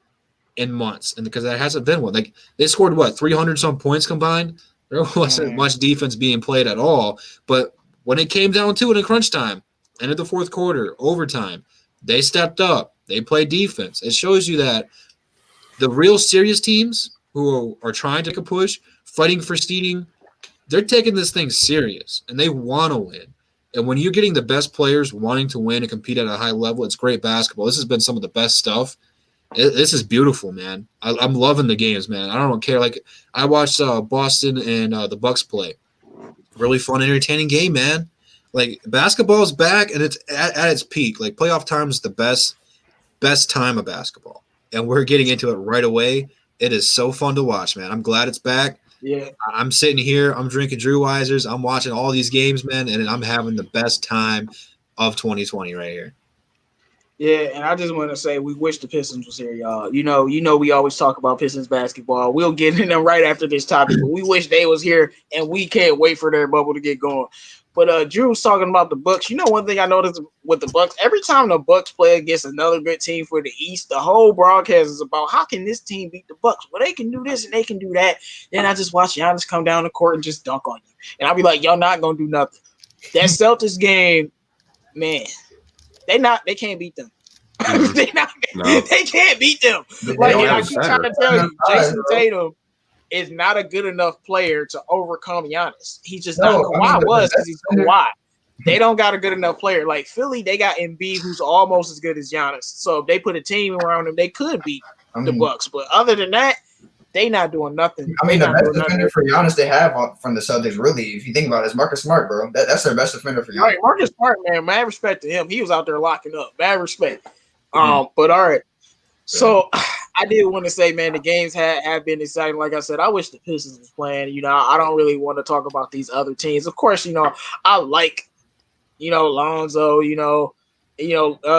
in months, and because that hasn't been one. Like they scored 300-some points combined. There wasn't much defense being played at all. But when it came down to it in crunch time, end of the fourth quarter, overtime, they stepped up. They played defense. It shows you that the real serious teams who are trying to take a push, fighting for seeding, they're taking this thing serious, and they want to win. And when you're getting the best players wanting to win and compete at a high level, it's great basketball. This has been some of the best stuff. This is beautiful, man. I'm loving the games, man. I don't care. Like I watched Boston and the Bucks play. Really fun, entertaining game, man. Like basketball's back and it's at its peak. Like playoff time is the best time of basketball, and we're getting into it right away. It is so fun to watch, man. I'm glad it's back. Yeah, I'm sitting here. I'm drinking Drew Weisers. I'm watching all these games, man, and I'm having the best time of 2020 right here. Yeah, and I just want to say we wish the Pistons was here, y'all. You know, we always talk about Pistons basketball. We'll get in them right after this topic, but we wish they was here, and we can't wait for their bubble to get going. But Drew was talking about the Bucks. You know, one thing I noticed with the Bucks, every time the Bucks play against another good team for the East, the whole broadcast is about how can this team beat the Bucks? Well, they can do this and they can do that. Then I just watch Giannis come down the court and just dunk on you, and I'll be like, y'all not gonna do nothing. That Celtics game, man, they can't beat them. They can't beat them. Like, and I keep trying to tell you, Jason Tatum is not a good enough player to overcome Giannis. He's just not. Kawhi was because he's Kawhi. They don't got a good enough player. Like Philly, they got Embiid, who's almost as good as Giannis. So if they put a team around him, they could beat the Bucks. But other than that, they not doing nothing. I mean, the best defender for Giannis they have from the Celtics, really, if you think about it, is Marcus Smart, bro. That's their best defender for Giannis. Right, Marcus Smart, man. Mad respect to him. He was out there locking up. Mad respect. But all right. So I did want to say, man, the games have been exciting. Like I said, I wish the Pistons was playing. You know, I don't really want to talk about these other teams. Of course, you know, I like, you know, Lonzo,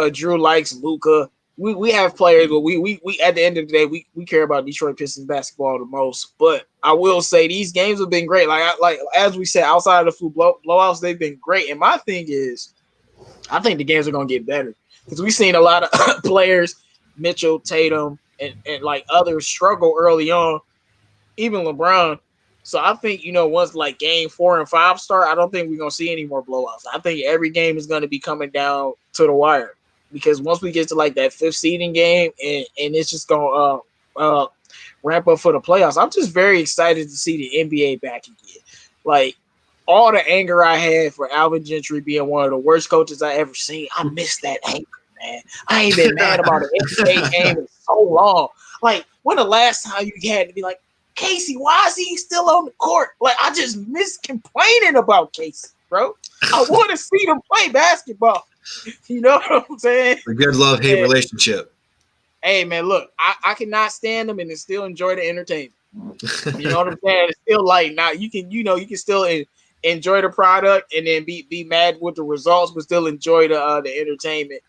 Drew likes Luka. We have players, but we at the end of the day, we care about Detroit Pistons basketball the most. But I will say these games have been great. Like as we said, outside of the flu blowouts, they've been great. And my thing is, I think the games are gonna get better because we've seen a lot of players, Mitchell, Tatum, and like others struggle early on. Even LeBron, So I think, once like game 4 and 5 start, I don't think we're gonna see any more blowouts. I think every game is gonna be coming down to the wire, because once we get to like that 5th seeding game, and it's just gonna ramp up for the playoffs. I'm just very excited to see the NBA back again. Like, all the anger I had for Alvin Gentry being one of the worst coaches I ever seen, I miss that anger, man. I ain't been mad about an NBA game in so long. Like, when the last time you had to be like, Casey, why is he still on the court? Like, I just miss complaining about Casey, bro. I want to see them play basketball. You know what I'm saying? A good love-hate relationship. Hey, man, look, I cannot stand them and then still enjoy the entertainment. You know what I'm saying? It's still like, now you can still enjoy the product and then be mad with the results, but still enjoy the entertainment.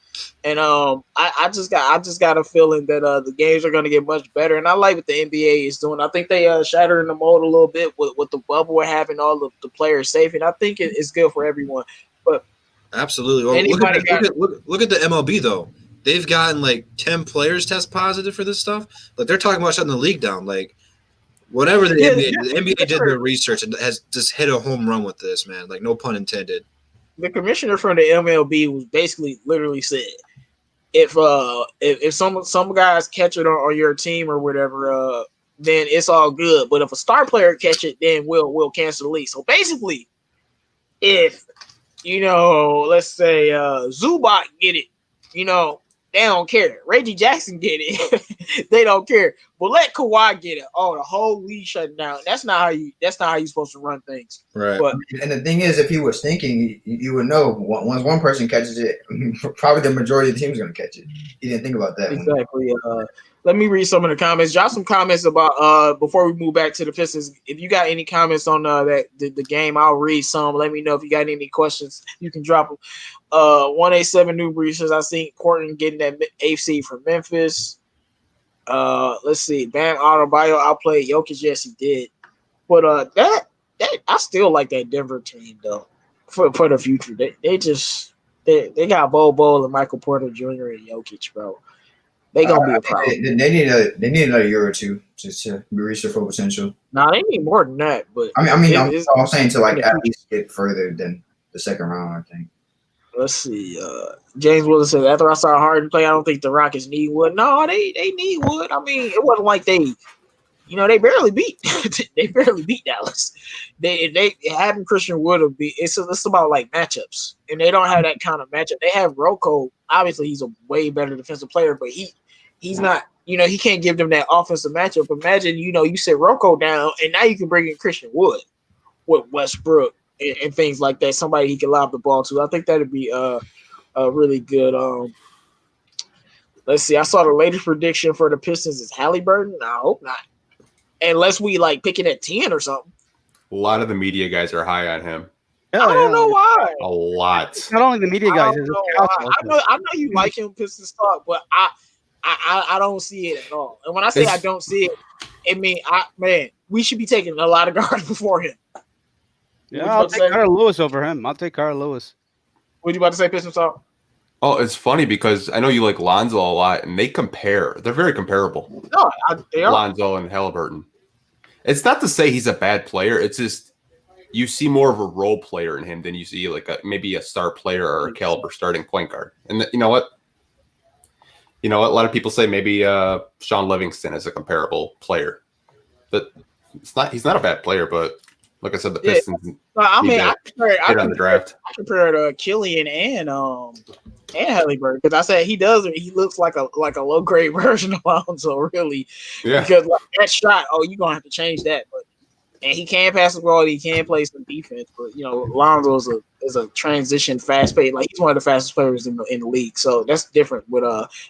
And I just got a feeling that the games are going to get much better. And I like what the NBA is doing. I think they shattered the mold a little bit with the bubble and having all of the players safe. And I think it's good for everyone. But absolutely. Well, look at the MLB though. They've gotten like 10 players test positive for this stuff. Like, they're talking about shutting the league down. Like, whatever the NBA did their research and has just hit a home run with this, man. Like, no pun intended. The commissioner from the MLB was basically literally said, if some guys catch it on your team or whatever, then it's all good. But if a star player catch it, then we'll cancel the league. So basically, if let's say Zubac get it, they don't care. Reggie Jackson get it, they don't care. But let Kawhi get it. Oh, the whole league shut down. That's not how you're supposed to run things. Right. But, and the thing is, if he was thinking, you would know once one person catches it, probably the majority of the team is going to catch it. He didn't think about that. Exactly. Let me read some of the comments. Drop some comments about before we move back to the Pistons. If you got any comments on the game, I'll read some. Let me know if you got any questions. You can drop them. 187 Newbury says, I seen Corton getting that AFC from Memphis. Let's see. Bam Adebayo outplayed Jokic. Yes, he did. But that I still like that Denver team though for the future. They got Bo and Michael Porter Jr. and Jokic, bro. They gonna be a problem. They need another year or two to reach their full potential. Nah, they need more than that. But I'm saying to like at least get further than the second round, I think. Let's see. James Willis says, after I saw Harden play, I don't think the Rockets need Wood. No, they need Wood. I mean, it wasn't like they barely beat they barely beat Dallas. They having Christian Wood will be it's about like matchups, and they don't have that kind of matchup. They have Rocco. Obviously, he's a way better defensive player, but he's not. He can't give them that offensive matchup. Imagine you sit Rocco down, and now you can bring in Christian Wood with Westbrook and things like that. Somebody he can lob the ball to. I think that'd be a really good. Let's see. I saw the latest prediction for the Pistons is Halliburton. I hope not. Unless we like pick it at 10 or something. A lot of the media guys are high on him. I don't know why. A lot. It's not only the media guys. I know you like him, Pistons Talk, but I don't see it at all. And when I say I don't see it mean we should be taking a lot of guards before him. Yeah, I'll take Carl Lewis over him. I'll take Carl Lewis. What you about to say, Pistons Talk? Oh, it's funny because I know you like Lonzo a lot, and they compare. They're very comparable. No, they are. Lonzo and Halliburton. It's not to say he's a bad player. It's just you see more of a role player in him than you see like maybe a star player or a caliber starting point guard. And you know what? A lot of people say maybe Sean Livingston is a comparable player, but he's not a bad player. But like I said, the Pistons. I on the draft. I compared Killian and Halliburton because I said he looks like a low grade version of Lonzo, really. Yeah. Because like that shot, you're gonna have to change that. And he can pass the ball, he can play some defense, but Lonzo is a transition fast pace. Like he's one of the fastest players in the league. So that's different. But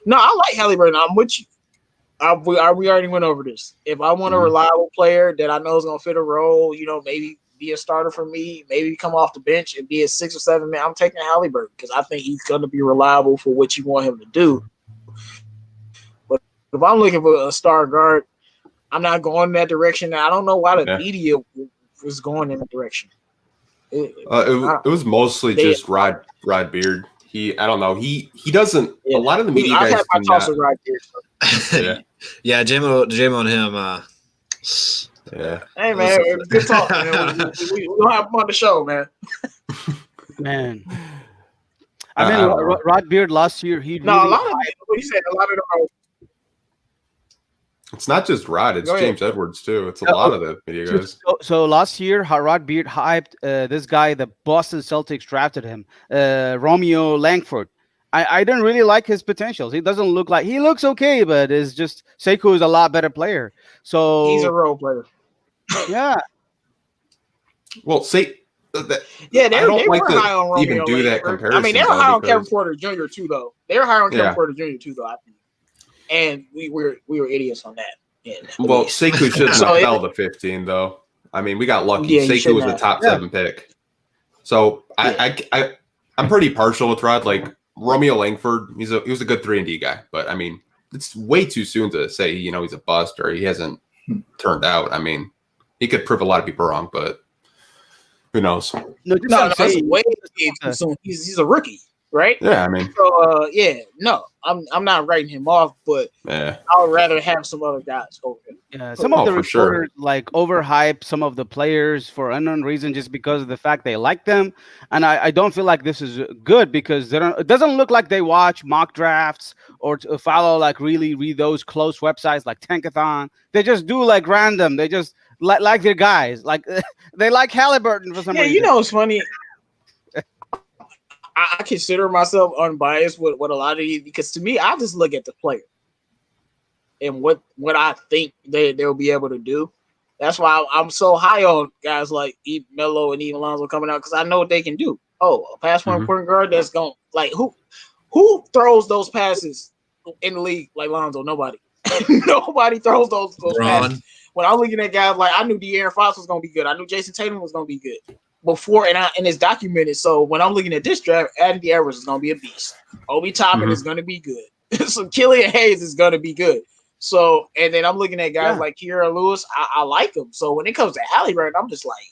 no, I like Halliburton. I'm with you. We already went over this. If I want a reliable player that I know is gonna fit a role, maybe be a starter for me, maybe come off the bench and be a 6 or 7 man, I'm taking Halliburton because I think he's gonna be reliable for what you want him to do. But if I'm looking for a star guard, I'm not going in that direction. I don't know why the media was going in that direction. It was mostly just Rod Beard. I don't know. He doesn't. A lot of the media guys. I've had my toss with Rod Beard. Yeah, J-Mo and him. Yeah. Hey man, good talk, man. We don't have him on the show, man. Man, I mean, Rod Beard last year, he No, really a lot of what you said. A lot of them It's not just Rod, it's Go ahead. James Edwards too. It's a lot of the media guys. So last year, Rod Beard hyped this guy. The Boston Celtics drafted him, Romeo Langford. I don't really like his potentials. He doesn't look like he looks okay, but it's just Sekou is a lot better player. So he's a role player. yeah. Well, Yeah, I they don't were like high on to Romeo even do that Langford. comparison. I mean, they were high on Kevin because- Porter Jr. too, though. They were high on Kevin Yeah. Porter Jr. too, though. I think, and we were idiots on that. Yeah. Well, Sekou shouldn't So have it- fell to 15, though. I mean, we got lucky. Yeah, he Sekou shouldn't was the have. top Yeah. 7 pick. So I'm pretty partial with Rod. Like Romeo Langford, he was a good 3-and-D guy, but I mean, it's way too soon to say he's a bust or he hasn't turned out. I mean, he could prove a lot of people wrong, but who knows? No, just No, I'm it's saying, way too soon. He's a rookie, right? Yeah, I mean, So I'm not writing him off, but yeah. I would rather have some other guys over him. yeah, some of Oh, the for reporters sure. like overhype some of the players for unknown reason just because of the fact they like them, and I don't feel like this is good because it doesn't look like they watch mock drafts or to follow like really read those close websites like Tankathon. They just do like random. They just like their guys. Like they like Halliburton for some Yeah, reason. you know, it's funny. I consider myself unbiased with a lot of these because to me, I just look at the player and what I think they'll be able to do. That's why I'm so high on guys like Melo and Even Lonzo coming out because I know what they can do. Oh, a pass point point guard that's going like who throws those passes in the league like Lonzo? Nobody. Nobody throws those passes. When I'm looking at guys like I knew De'Aaron Fox was going to be good. I knew Jason Tatum was going to be good before, and it's documented. So when I'm looking at this draft, Anthony Edwards is going to be a beast. Obi Toppin is going to be good. So Killian Hayes is going to be good. So and then I'm looking at guys like Kira Lewis. I like him. So when it comes to Halliburton, I'm just like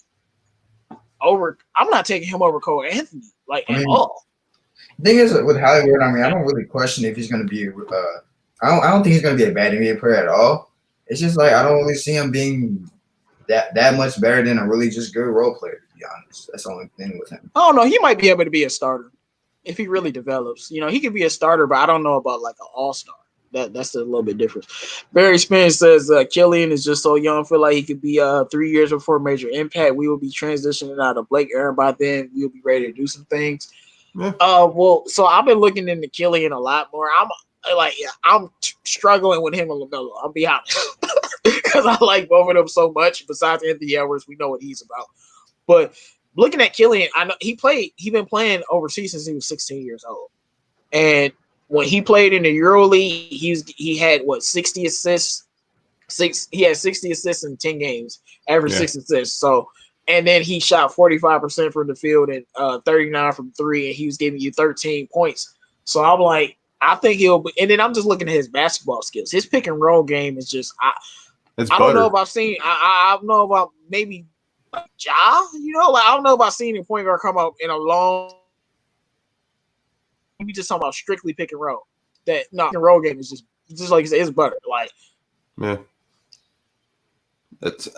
I'm not taking him over Cole Anthony at all. The thing is with Halliburton, I mean, I don't really question if he's going to be. I don't think he's going to be a bad NBA player at all. It's just like I don't really see him being that much better than a really just good role player. To be honest, that's the only thing with him. I don't know. He might be able to be a starter if he really develops. He could be a starter, but I don't know about like an all-star. That's a little bit different. Barry Spence says Killian is just so young. Feel like he could be 3 years before major impact. We will be transitioning out of Blake Aaron by then. We'll be ready to do some things. Yeah. So I've been looking into Killian a lot more. I'm struggling with him and LaMelo. I'll be honest because I like both of them so much. Besides Anthony Edwards, we know what he's about. But looking at Killian, I know he been playing overseas since he was 16 years old, and when he played in the EuroLeague, he had 60 assists. He had 60 assists in 10 games, average 6 assists. So, and then he shot 45% from the field and 39 from 3, and he was giving you 13 points. So I'm like, I think he'll be. And then I'm just looking at his basketball skills. His pick and roll game is just. I don't know if I've seen. I don't know about maybe like Ja. I don't know about seeing a point guard come up in a long. We just talking about strictly pick and roll. Pick and roll game is just like you said, it's butter. Like, yeah, that's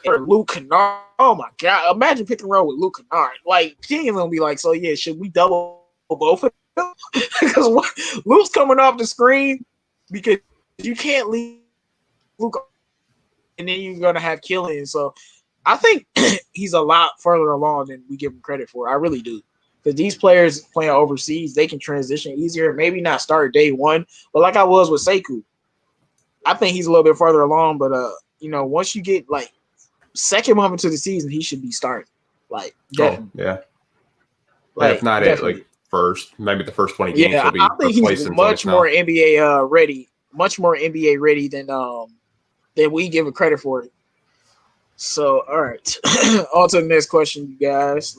Luke Kennard. Oh my god! Imagine pick and roll with Luke Kennard. Like, King is gonna be like, so yeah, should we double both of them? Because Luke's coming off the screen because you can't leave Luke, and then you're gonna have Killian. So, I think he's a lot further along than we give him credit for. I really do. Because these players playing overseas, they can transition easier. Maybe not start day one, but like I was with Sekou, I think he's a little bit further along. But once you get like second month into the season, he should be starting. Like, definitely. If not at first, maybe the first 20 games. Yeah, I think he's much more NBA ready, much more NBA ready than we give him credit for. So, all right, on to the next question, you guys.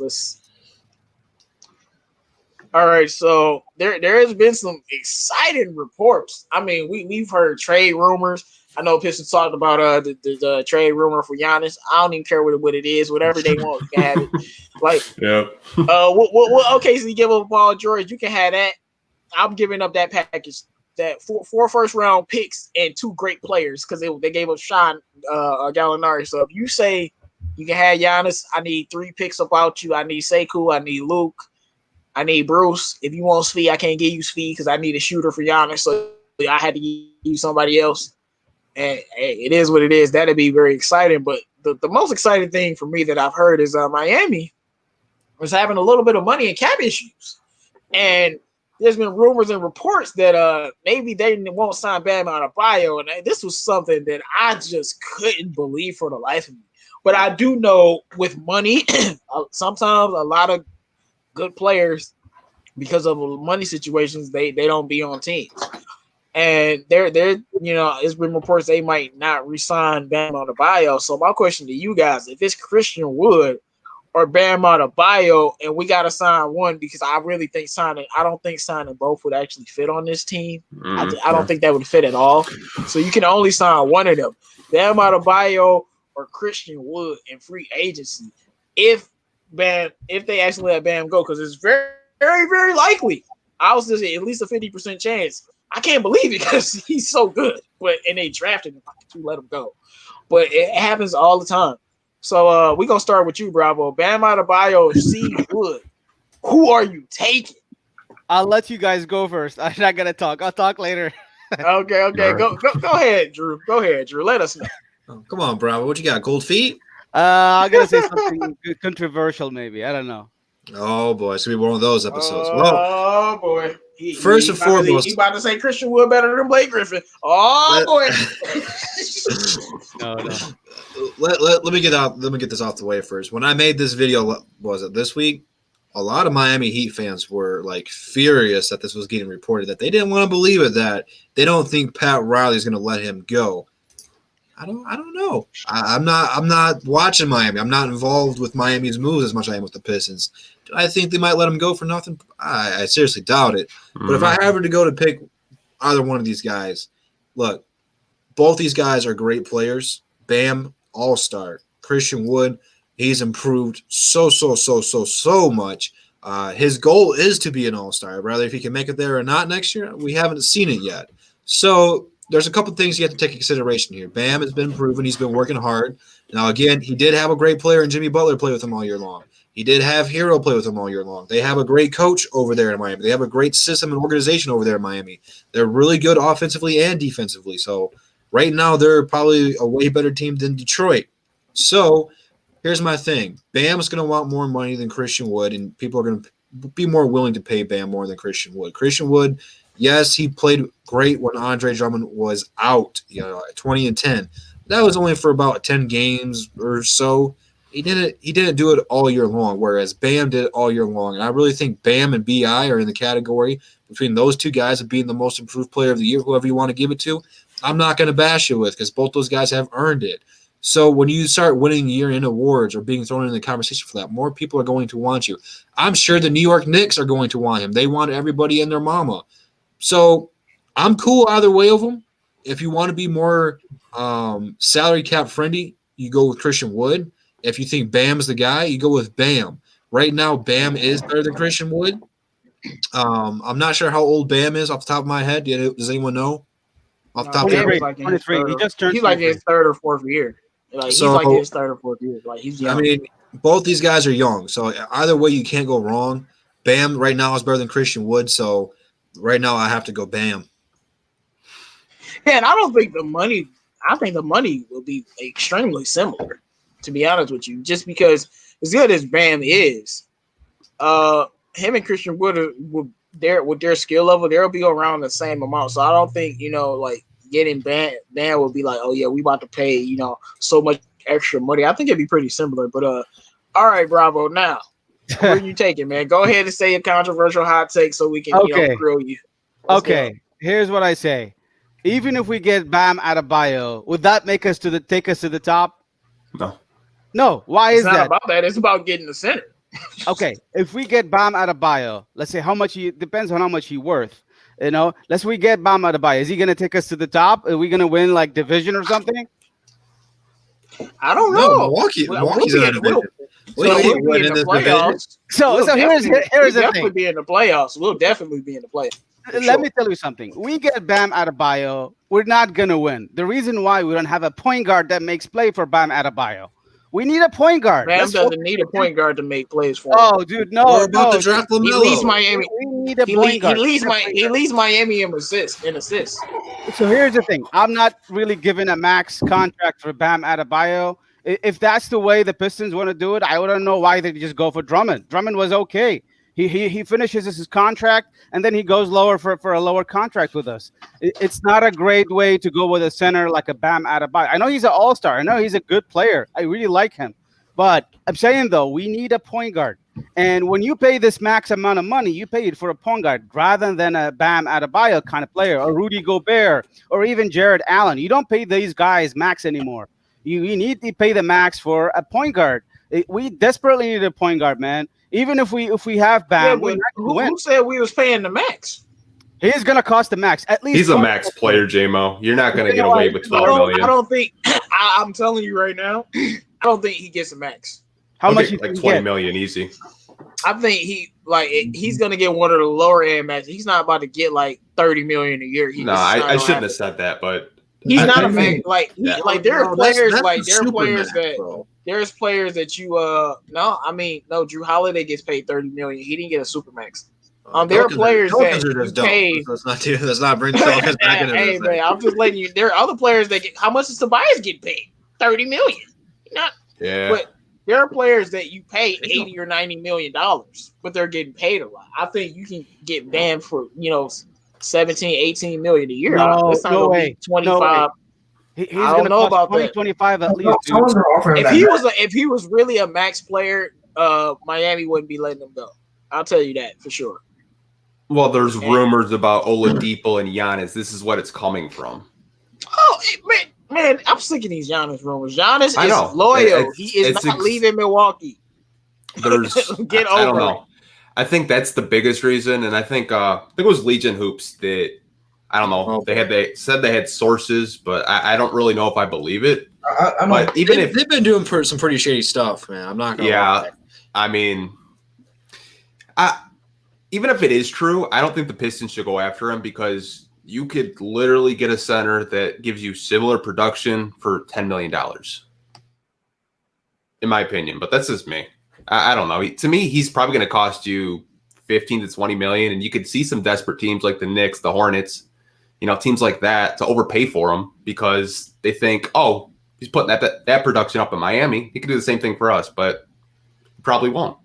All right, so there has been some exciting reports. I mean, we've heard trade rumors. I know Pistons talked about the trade rumor for Giannis. I don't even care what it is. Whatever they want, you can have it. Like, what OKC give up Paul George? You can have that. I'm giving up that package that four first round picks and 2 great players because they gave up Sean Gallinari. So if you say you can have Giannis, I need 3 picks about you. I need Sekou, I need Luke, I need Bruce. If you want Svi, I can't give you Svi because I need a shooter for Giannis. So I had to give you somebody else. And hey, it is what it is. That'd be very exciting. But the most exciting thing for me that I've heard is Miami was having a little bit of money and cap issues. And there's been rumors and reports that maybe they won't sign Bam Adebayo. And this was something that I just couldn't believe for the life of me. But I do know with money, sometimes a lot of good players, because of money situations, they don't be on teams. And they're it's been reports they might not re-sign Bam Adebayo. So my question to you guys, if it's Christian Wood or Bam Adebayo, and we got to sign one, because I don't think signing both would actually fit on this team. I don't think that would fit at all. So you can only sign one of them, Bam Adebayo or Christian Wood in free agency. If they actually let Bam go, because it's very, very, very likely. I was just at least a 50% chance. I can't believe it because he's so good, and they drafted him to let him go. But it happens all the time. So we're going to start with you, Bravo. Bam Adebayo, C. Wood. Who are you taking? I'll let you guys go first. I'm not going to talk. I'll talk later. Okay. Go ahead, Drew. Go ahead, Drew. Let us know. Oh, come on, Bravo. What you got? Cold feet? I'm going to say something controversial, maybe. I don't know. Oh, boy. It's going to be one of those episodes. Oh, boy. First and foremost, he about to say Christian Wood better than Blake Griffin. Oh, boy. No. Let me get this off the way first. When I made this video, was it this week? A lot of Miami Heat fans were like furious that this was getting reported, that they didn't want to believe it, that they don't think Pat Riley's going to let him go. I don't know. I'm not watching Miami. I'm not involved with Miami's moves as much as I am with the Pistons. Do I think they might let him go for nothing? I seriously doubt it. But if I ever to go to pick either one of these guys, look, both these guys are great players. Bam, all-star. Christian Wood, he's improved so much. His goal is to be an all-star. Rather, if he can make it there or not next year, we haven't seen it yet. So there's a couple things you have to take into consideration here. Bam has been proven. He's been working hard. Now, again, he did have a great player in Jimmy Butler play with him all year long. He did have Hero play with him all year long. They have a great coach over there in Miami. They have a great system and organization over there in Miami. They're really good offensively and defensively. So right now they're probably a way better team than Detroit. So here's my thing. Bam's going to want more money than Christian Wood, and people are going to be more willing to pay Bam more than Christian Wood. Christian Wood, yes, he played great when Andre Drummond was out, 20 and 10. That was only for about 10 games or so. He didn't do it all year long, whereas Bam did it all year long. And I really think Bam and BI are in the category between those two guys of being the most improved player of the year, whoever you want to give it to. I'm not going to bash you with, because both those guys have earned it. So when you start winning year-end awards or being thrown in the conversation for that, more people are going to want you. I'm sure the New York Knicks are going to want him. They want everybody and their mama. So I'm cool either way of them. If you want to be more salary cap friendly, you go with Christian Wood. If you think Bam's the guy, you go with Bam. Right now, Bam is better than Christian Wood. I'm not sure how old Bam is off the top of my head. Does anyone know? Off the top of Bam my is head. like 23. He just turned he's like in his 3rd or 4th year. He's like in his 3rd or 4th year. Like, he's young. I mean, both these guys are young. So either way, you can't go wrong. Bam right now is better than Christian Wood. So right now, I have to go Bam. Yeah, and I think the money will be extremely similar, to be honest with you, just because as good as Bam is, him and Christian Wood with their skill level, they'll be around the same amount. So I don't think, like getting Bam will be like, oh yeah, we about to pay, so much extra money. I think it'd be pretty similar. But all right, Bravo. Now, where are you taking, man? Go ahead and say a controversial hot take so we can grill you. Let's go. Here's what I say. Even if we get Bam Adebayo, would that take us to the top? No. Why is that? It's not about that. It's about getting the center. Okay, if we get Bam Adebayo, let's say how much depends on how much he's worth. Let's we get Bam Adebayo. Is he going to take us to the top? Are we going to win like division or something? I don't know. Milwaukee's in a division. We'll be in the playoffs. So here's the thing. Be in the playoffs. We'll definitely be in the playoffs. Let me tell you something. We get Bam Adebayo, we're not gonna win. The reason why we don't have a point guard that makes play for Bam Adebayo. We need a point guard. Bam doesn't need a point guard to make plays for him. Oh, dude, no. We're about to draft LaMelo. He leads Miami. We need a point guard. He leads Miami in assists. So here's the thing. I'm not really giving a max contract for Bam Adebayo. If that's the way the Pistons want to do it, I don't know why they just go for Drummond. Drummond was okay. He finishes his contract and then he goes lower for a lower contract with us. It's not a great way to go with a center like a Bam Adebayo. I know he's an all-star. I know he's a good player. I really like him. But I'm saying, though, we need a point guard. And when you pay this max amount of money, you pay it for a point guard rather than a Bam Adebayo kind of player or Rudy Gobert or even Jared Allen. You don't pay these guys max anymore. You need to pay the max for a point guard. We desperately need a point guard, man. Even if we have Bam, who said we was paying the max? He's gonna cost the max at least. He's a max player, J-Mo. You're not gonna get away with 12 million. I don't think. I'm telling you right now. I don't think he gets a max. How much? Like 20 million, easy. I think he's gonna get one of the lower end maxes. He's not about to get like 30 million a year. I shouldn't have said that, but he's not a max. There are players there's players that you no, Drew Holiday gets paid 30 million. He didn't get a super max. There are players that you paid. Let's not bring the Pelicans back into this. Hey man, I'm just letting you. There are other players that get. How much does Tobias get paid? 30 million. But there are players that you pay 80 or 90 million dollars, but they're getting paid a lot. I think you can get banned for 17, 18 million a year. No way. 25. He's I don't know about 20, that. 25 at least. If he was really a max player, Miami wouldn't be letting him go. I'll tell you that for sure. Well, there's rumors about Oladipo and Giannis. This is what it's coming from. Oh, man, I'm sick of these Giannis rumors. Giannis is loyal. He is not leaving Milwaukee. There's Get over I don't know. I think that's the biggest reason, and I think it was Legion Hoops that I don't know. They said they had sources, but I don't really know if I believe it. But even if they've been doing some pretty shady stuff, man, I'm not gonna lie. I mean, even if it is true, I don't think the Pistons should go after him because you could literally get a center that gives you similar production for $10 million, in my opinion. But that's just me. I don't know. To me, he's probably going to cost you 15 to 20 million, and you could see some desperate teams like the Knicks, the Hornets, teams like that to overpay for him because they think, oh, he's putting that production up in Miami. He could do the same thing for us, but he probably won't.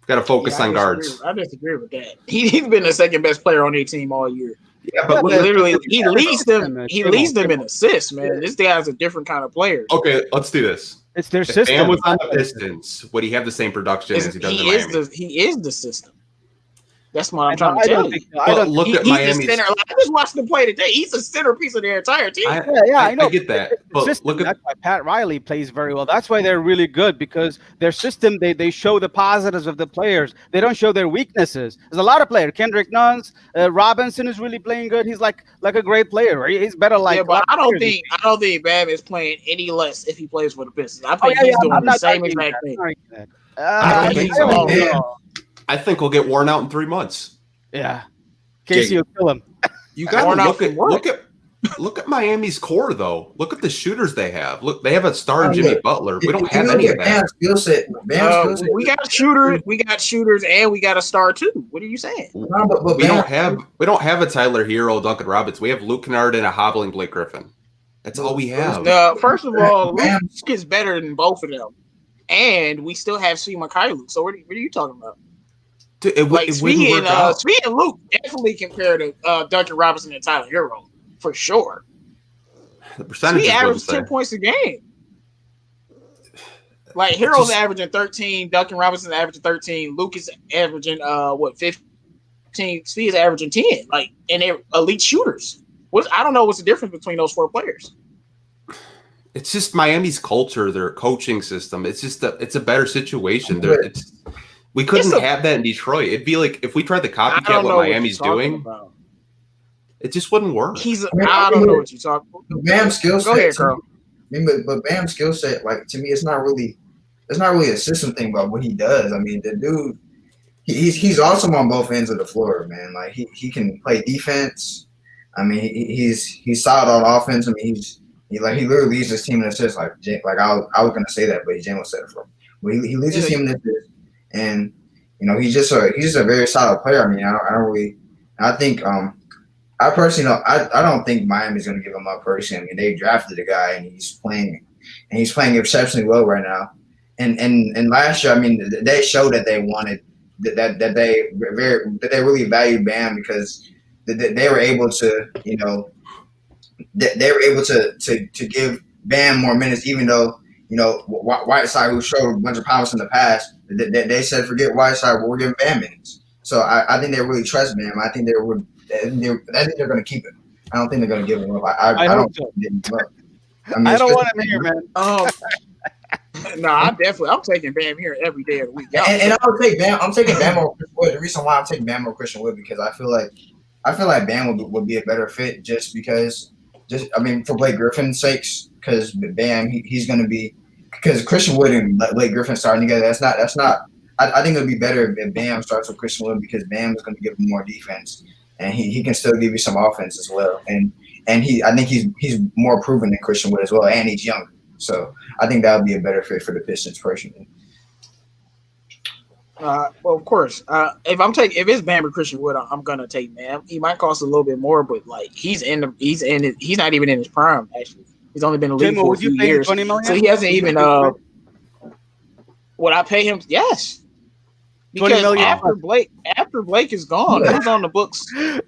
Got to focus on guards. I disagree with that. He's been the second best player on their team all year. Yeah, but literally, he leads them. He leads them in assists, man. This guy's a different kind of player. Okay, let's do this. It's their system. Bam was on the Pistons. Would he have the same production as he does in Miami? He is the system. That's what I'm trying to tell you. Look at Miami. I just watched him play today. He's a centerpiece of their entire team. I know. I get that. But that's why Pat Riley plays very well. That's why they're really good because their system, they show the positives of the players. They don't show their weaknesses. There's a lot of players. Kendrick Nunn's, Robinson is really playing good. He's like a great player. Right? He's better like. Yeah, but I don't think Bam is playing any less if he plays for the Pistons. I think he's doing the same exact thing. I don't think so. I think he'll get worn out in 3 months. Yeah, Casey will kill him. You got to look at Miami's core though. Look at the shooters they have. Look, they have a star in Jimmy Butler. We don't have any of that. We got shooters, and we got a star too. What are you saying? We don't have a Tyler Hero, Duncan Roberts. We have Luke Kennard and a hobbling Blake Griffin. That's all we have. First of all, Luke is better than both of them, and we still have Svi Mykhailiuk. So what are you talking about? Svi and Luke definitely compare to Duncan Robinson and Tyler Hero for sure. The percentage averages 10 points a game. Like Hero's averaging 13, Duncan Robinson averaging 13, Luke is averaging 15. Svi is averaging 10. And they're elite shooters. I don't know what's the difference between those four players. It's just Miami's culture, their coaching system. It's just it's a better situation. We couldn't have that in Detroit. It'd be like if we tried to copycat what Miami's doing. It just wouldn't work. I don't know what you're talking about. Bam's skill set. Go ahead, Carl. But Bam's skill set, to me, it's not really a system thing about what he does. I mean, the dude, he's awesome on both ends of the floor, man. Like he can play defense. I mean, he's solid on offense. I mean, he literally leads his team in assists. Like I was gonna say that, but Jalen said it for him. But he leads his team in assists, and he's just a very solid player. I mean, I don't really. I think I personally don't. I don't think Miami's gonna give him up personally. I mean, they drafted a guy and he's playing exceptionally well right now. And last year, I mean, they showed that they wanted that they really valued Bam because they were able to they were able to give Bam more minutes, even though Whiteside, who showed a bunch of promise in the past, they said forget Whiteside, we're giving Bam minutes. So I think they really trust Bam. I think I think they're going to keep him. I don't think they're going to give him up. I don't think they're giving him up. I mean, I don't want him here, man. No, I'm taking Bam here every day of the week. And I'll take Bam. I'm taking Bam over Christian Wood. The reason why I'm taking Bam over Christian Wood because I feel like Bam would be a better fit just for Blake Griffin's sakes, because Bam he's going to be because Christian Wood and Blake Griffin starting together. That's not. I think it would be better if Bam starts with Christian Wood because Bam is going to give him more defense and he can still give you some offense as well. And I think he's more proven than Christian Wood as well, and he's younger. So I think that would be a better fit for the Pistons personally. Well, of course, if it's Bam or Christian Wood, I'm gonna take Bam. He might cost a little bit more, but like he's not even in his prime. Actually, he's only been in the league for a few years, so he hasn't even. Would I pay him? Yes. Because after Blake is gone, who's on the books?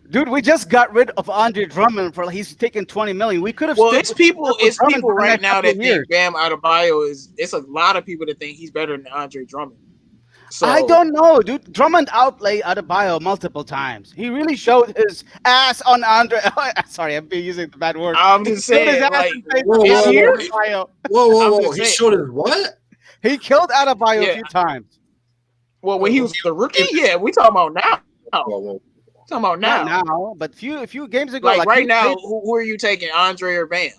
Dude, we just got rid of Andre Drummond for he's taking $20 million. We could have. Well, it's people right now that think Bam Adebayo is. It's a lot of people that think he's better than Andre Drummond. So I don't know, dude. Drummond outplayed Adebayo multiple times. He really showed his ass on Andre. Sorry, I'm using the bad word. I'm just saying, whoa. He showed his what? He killed Adebayo a few times. Well, when he was the rookie, we talking about now. Whoa. Talking about now. Not now, but a few games ago. Like right now, who are you taking, Andre or Bam?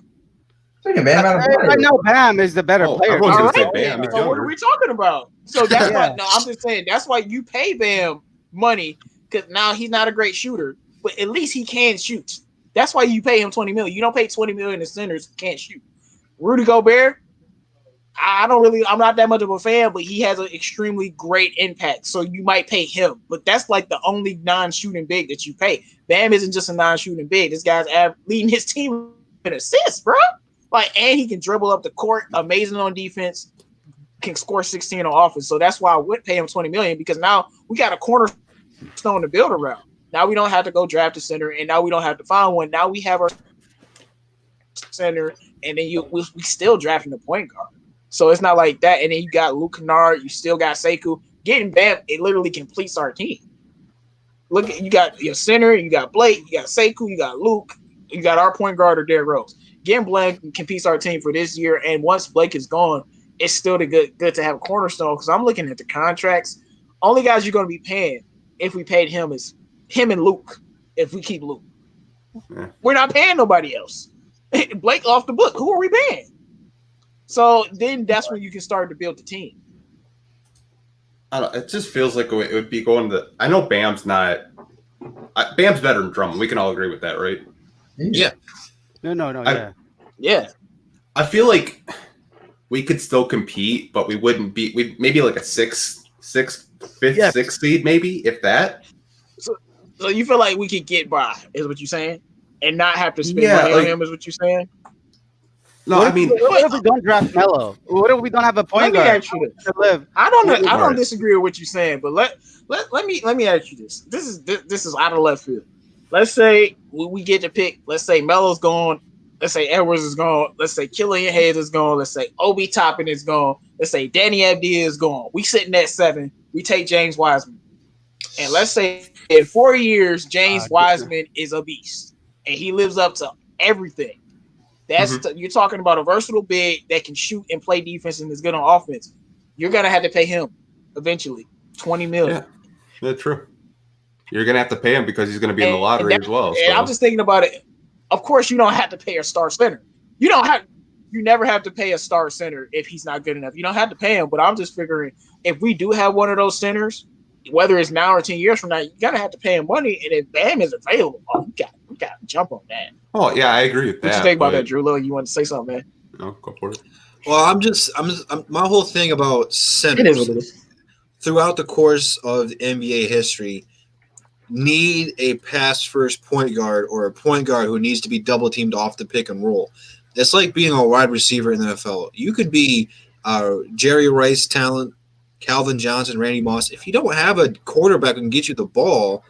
Taking Bam right now, Bam is the better player. Everyone's going to say Bam. So what are we talking about? So that's why. No, I'm just saying that's why you pay Bam money because now he's not a great shooter, but at least he can shoot. That's why you pay him $20 million. You don't pay $20 million to centers who can't shoot. Rudy Gobert. I'm not that much of a fan, but he has an extremely great impact. So you might pay him, but that's like the only non-shooting big that you pay. Bam isn't just a non-shooting big. This guy's leading his team in assists, bro. And he can dribble up the court, amazing on defense, can score 16 on offense. So that's why I would pay him $20 million because now we got a cornerstone to build around. Now we don't have to go draft a center, and now we don't have to find one. Now we have our center, and then we still drafting the point guard. So it's not like that. And then you got Luke Kennard. You still got Sekou. Getting Bam, it literally completes our team. Look, you got your center. You got Blake. You got Sekou. You got Luke. You got our point guard or Derrick Rose. Getting Blake completes our team for this year. And once Blake is gone, it's still good to have a cornerstone because I'm looking at the contracts. Only guys you're going to be paying if we paid him is him and Luke. If we keep Luke, we're not paying nobody else. Blake off the book. Who are we paying? So then that's when you can start to build the team. It just feels like it would be going to. I know Bam's not. Bam's better than Drummond. We can all agree with that, right? Yeah. No. Yeah. I feel like we could still compete, but we wouldn't be. We maybe like a fifth, sixth seed, maybe if that. So you feel like we could get by, is what you're saying, and not have to spend money on him, is what you're saying? No, what if we don't draft Melo? What if we don't have a point guard? I don't disagree with what you're saying, but let me ask you this. This is out of left field. Let's say we get to pick. Let's say Melo's gone. Let's say Edwards is gone. Let's say Killian Hayes is gone. Let's say Obi Toppin is gone. Let's say Danny Avdija is gone. We sitting at 7. We take James Wiseman, and let's say in 4 years James Wiseman is a beast, and he lives up to everything. That's you're talking about a versatile big that can shoot and play defense and is good on offense. You're gonna have to pay him eventually $20 million. Yeah, that's true. You're gonna have to pay him because he's gonna be in the lottery as well. And I'm just thinking about it. Of course, you don't have to pay a star center. You never have to pay a star center if he's not good enough. You don't have to pay him. But I'm just figuring if we do have one of those centers whether it's now or 10 years from now, you gotta have to pay him money, and if Bam is available, we got to jump on that. Oh yeah, I agree with that. What you think about that, Drew? Look, you want to say something, man? No, go for it. Well, I'm my whole thing about It is centers what it is. throughout the course of NBA history need a pass first point guard or a point guard who needs to be double teamed off the pick and roll. It's like being a wide receiver in the NFL. You could be Jerry Rice talent, Calvin Johnson, Randy Moss. If you don't have a quarterback who can get you the ball,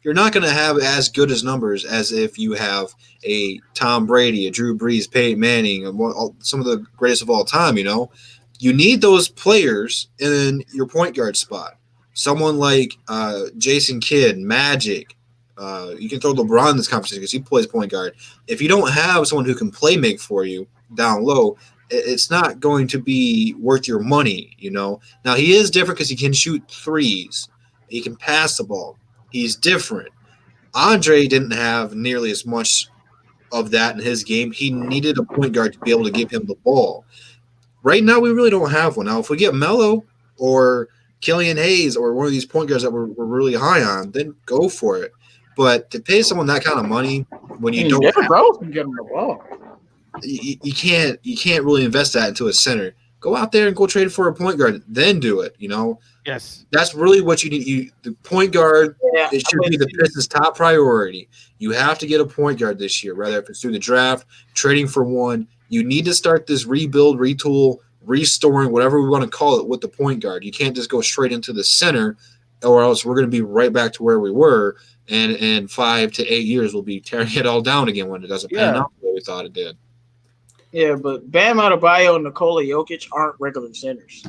you're not going to have as good as numbers as if you have a Tom Brady, a Drew Brees, Peyton Manning, and some of the greatest of all time. You need those players in your point guard spot. Someone like Jason Kidd, Magic. You can throw LeBron in this conversation because he plays point guard. If you don't have someone who can play make for you down low, it's not going to be worth your money. Now he is different because he can shoot threes. He can pass the ball. He's different. Andre didn't have nearly as much of that in his game. He needed a point guard to be able to give him the ball. Right now, we really don't have one. Now, if we get Melo or Killian Hayes or one of these point guards that we're really high on, then go for it. But to pay someone that kind of money when you don't have, can get him the ball. you can't really invest that into a center. Go out there and go trade for a point guard, then do it. Yes. That's really what you need. The point guard, it should be the Pistons' top priority. You have to get a point guard this year, whether if it's through the draft, trading for one. You need to start this rebuild, retool, restoring, whatever we want to call it, with the point guard. You can't just go straight into the center, or else we're going to be right back to where we were, and in 5 to 8 years we'll be tearing it all down again when it doesn't pan out the way we thought it did. Yeah, but Bam Adebayo and Nikola Jokic aren't regular centers.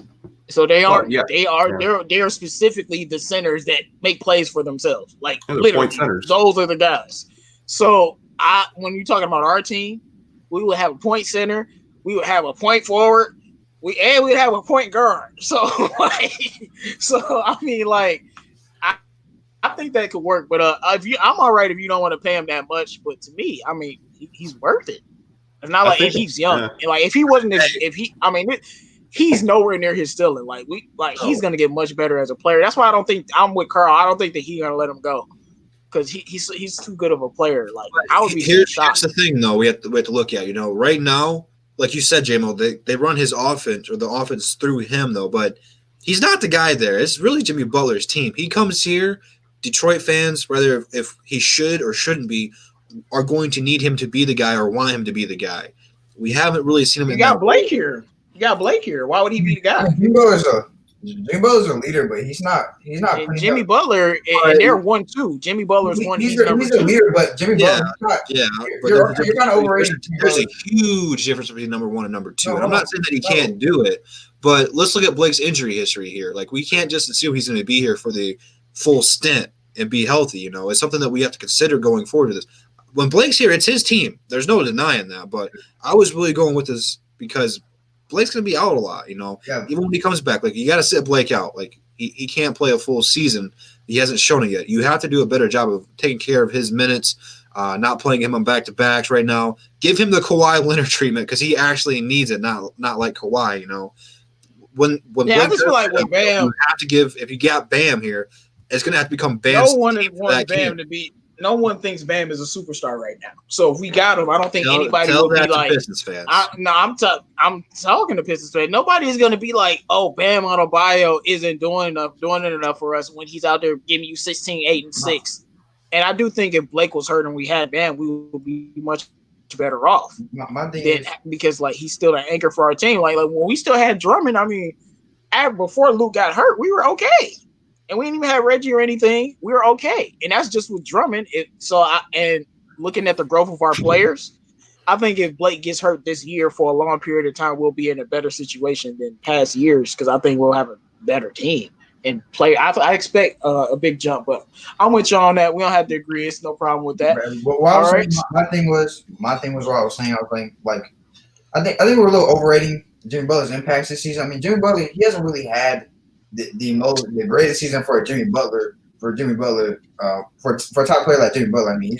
So they aren't. They are specifically the centers that make plays for themselves. Like literally, those are the guys. So when you're talking about our team, we would have a point center, we would have a point forward, we'd have a point guard. So I think that could work. But I'm all right if you don't want to pay him that much. But to me, I mean, he's worth it. It's not like he's young. Yeah. And like if he wasn't, he's nowhere near his ceiling. He's gonna get much better as a player. That's why I don't think I'm with Carl. I don't think that he's gonna let him go because he's too good of a player. Like I would be shocked. Here's the thing, though. We have to look at. Right now, like you said, J-Mo, they run his offense or the offense through him though, but he's not the guy there. It's really Jimmy Butler's team. He comes here. Detroit fans, whether if he should or shouldn't be, are going to need him to be the guy or want him to be the guy. We haven't really seen him. You got Blake here. Why would he be the guy? Jimmy Butler's a leader, but he's not. And Jimmy Butler, and they're 1-2. Jimmy Butler's one. He's a leader, but Jimmy Butler's not. Yeah, you're kind of overrated. There's a huge difference between number one and number two. And I'm not saying that he can't do it, but let's look at Blake's injury history here. Like we can't just assume he's going to be here for the full stint and be healthy. It's something that we have to consider going forward to this. When Blake's here, it's his team. There's no denying that. But I was really going with this because Blake's going to be out a lot, Yeah. Even when he comes back, like you got to sit Blake out. Like he can't play a full season. He hasn't shown it yet. You have to do a better job of taking care of his minutes, not playing him on back-to-backs right now. Give him the Kawhi Leonard treatment because he actually needs it, not like Kawhi, When I just feel like with Bam, you have to give. If you got Bam here, it's going to have to become Bam. No one thinks Bam is a superstar right now. So if we got him, I don't think anybody will be like. Pistons fans. I'm talking to Pistons fans. Nobody is going to be like, "Oh, Bam Adebayo isn't doing it enough for us when he's out there giving you 16, 8, and 6." And I do think if Blake was hurt and we had Bam, we would be much better off. My thing is, because like he's still an anchor for our team. Like when we still had Drummond, I mean, before Luke got hurt, we were okay. And we didn't even have Reggie or anything. We were okay. And that's just with Drummond. And looking at the growth of our players, I think if Blake gets hurt this year for a long period of time, we'll be in a better situation than past years because I think we'll have a better team and play. I expect a big jump, but I'm with you on that. We don't have to agree. It's no problem with that. My thing was what I was saying. I was like I think we're a little overrating Jimmy Butler's impacts this season. I mean, Jimmy Butler, he hasn't really had the greatest season for Jimmy Butler for a top player like Jimmy Butler. I mean,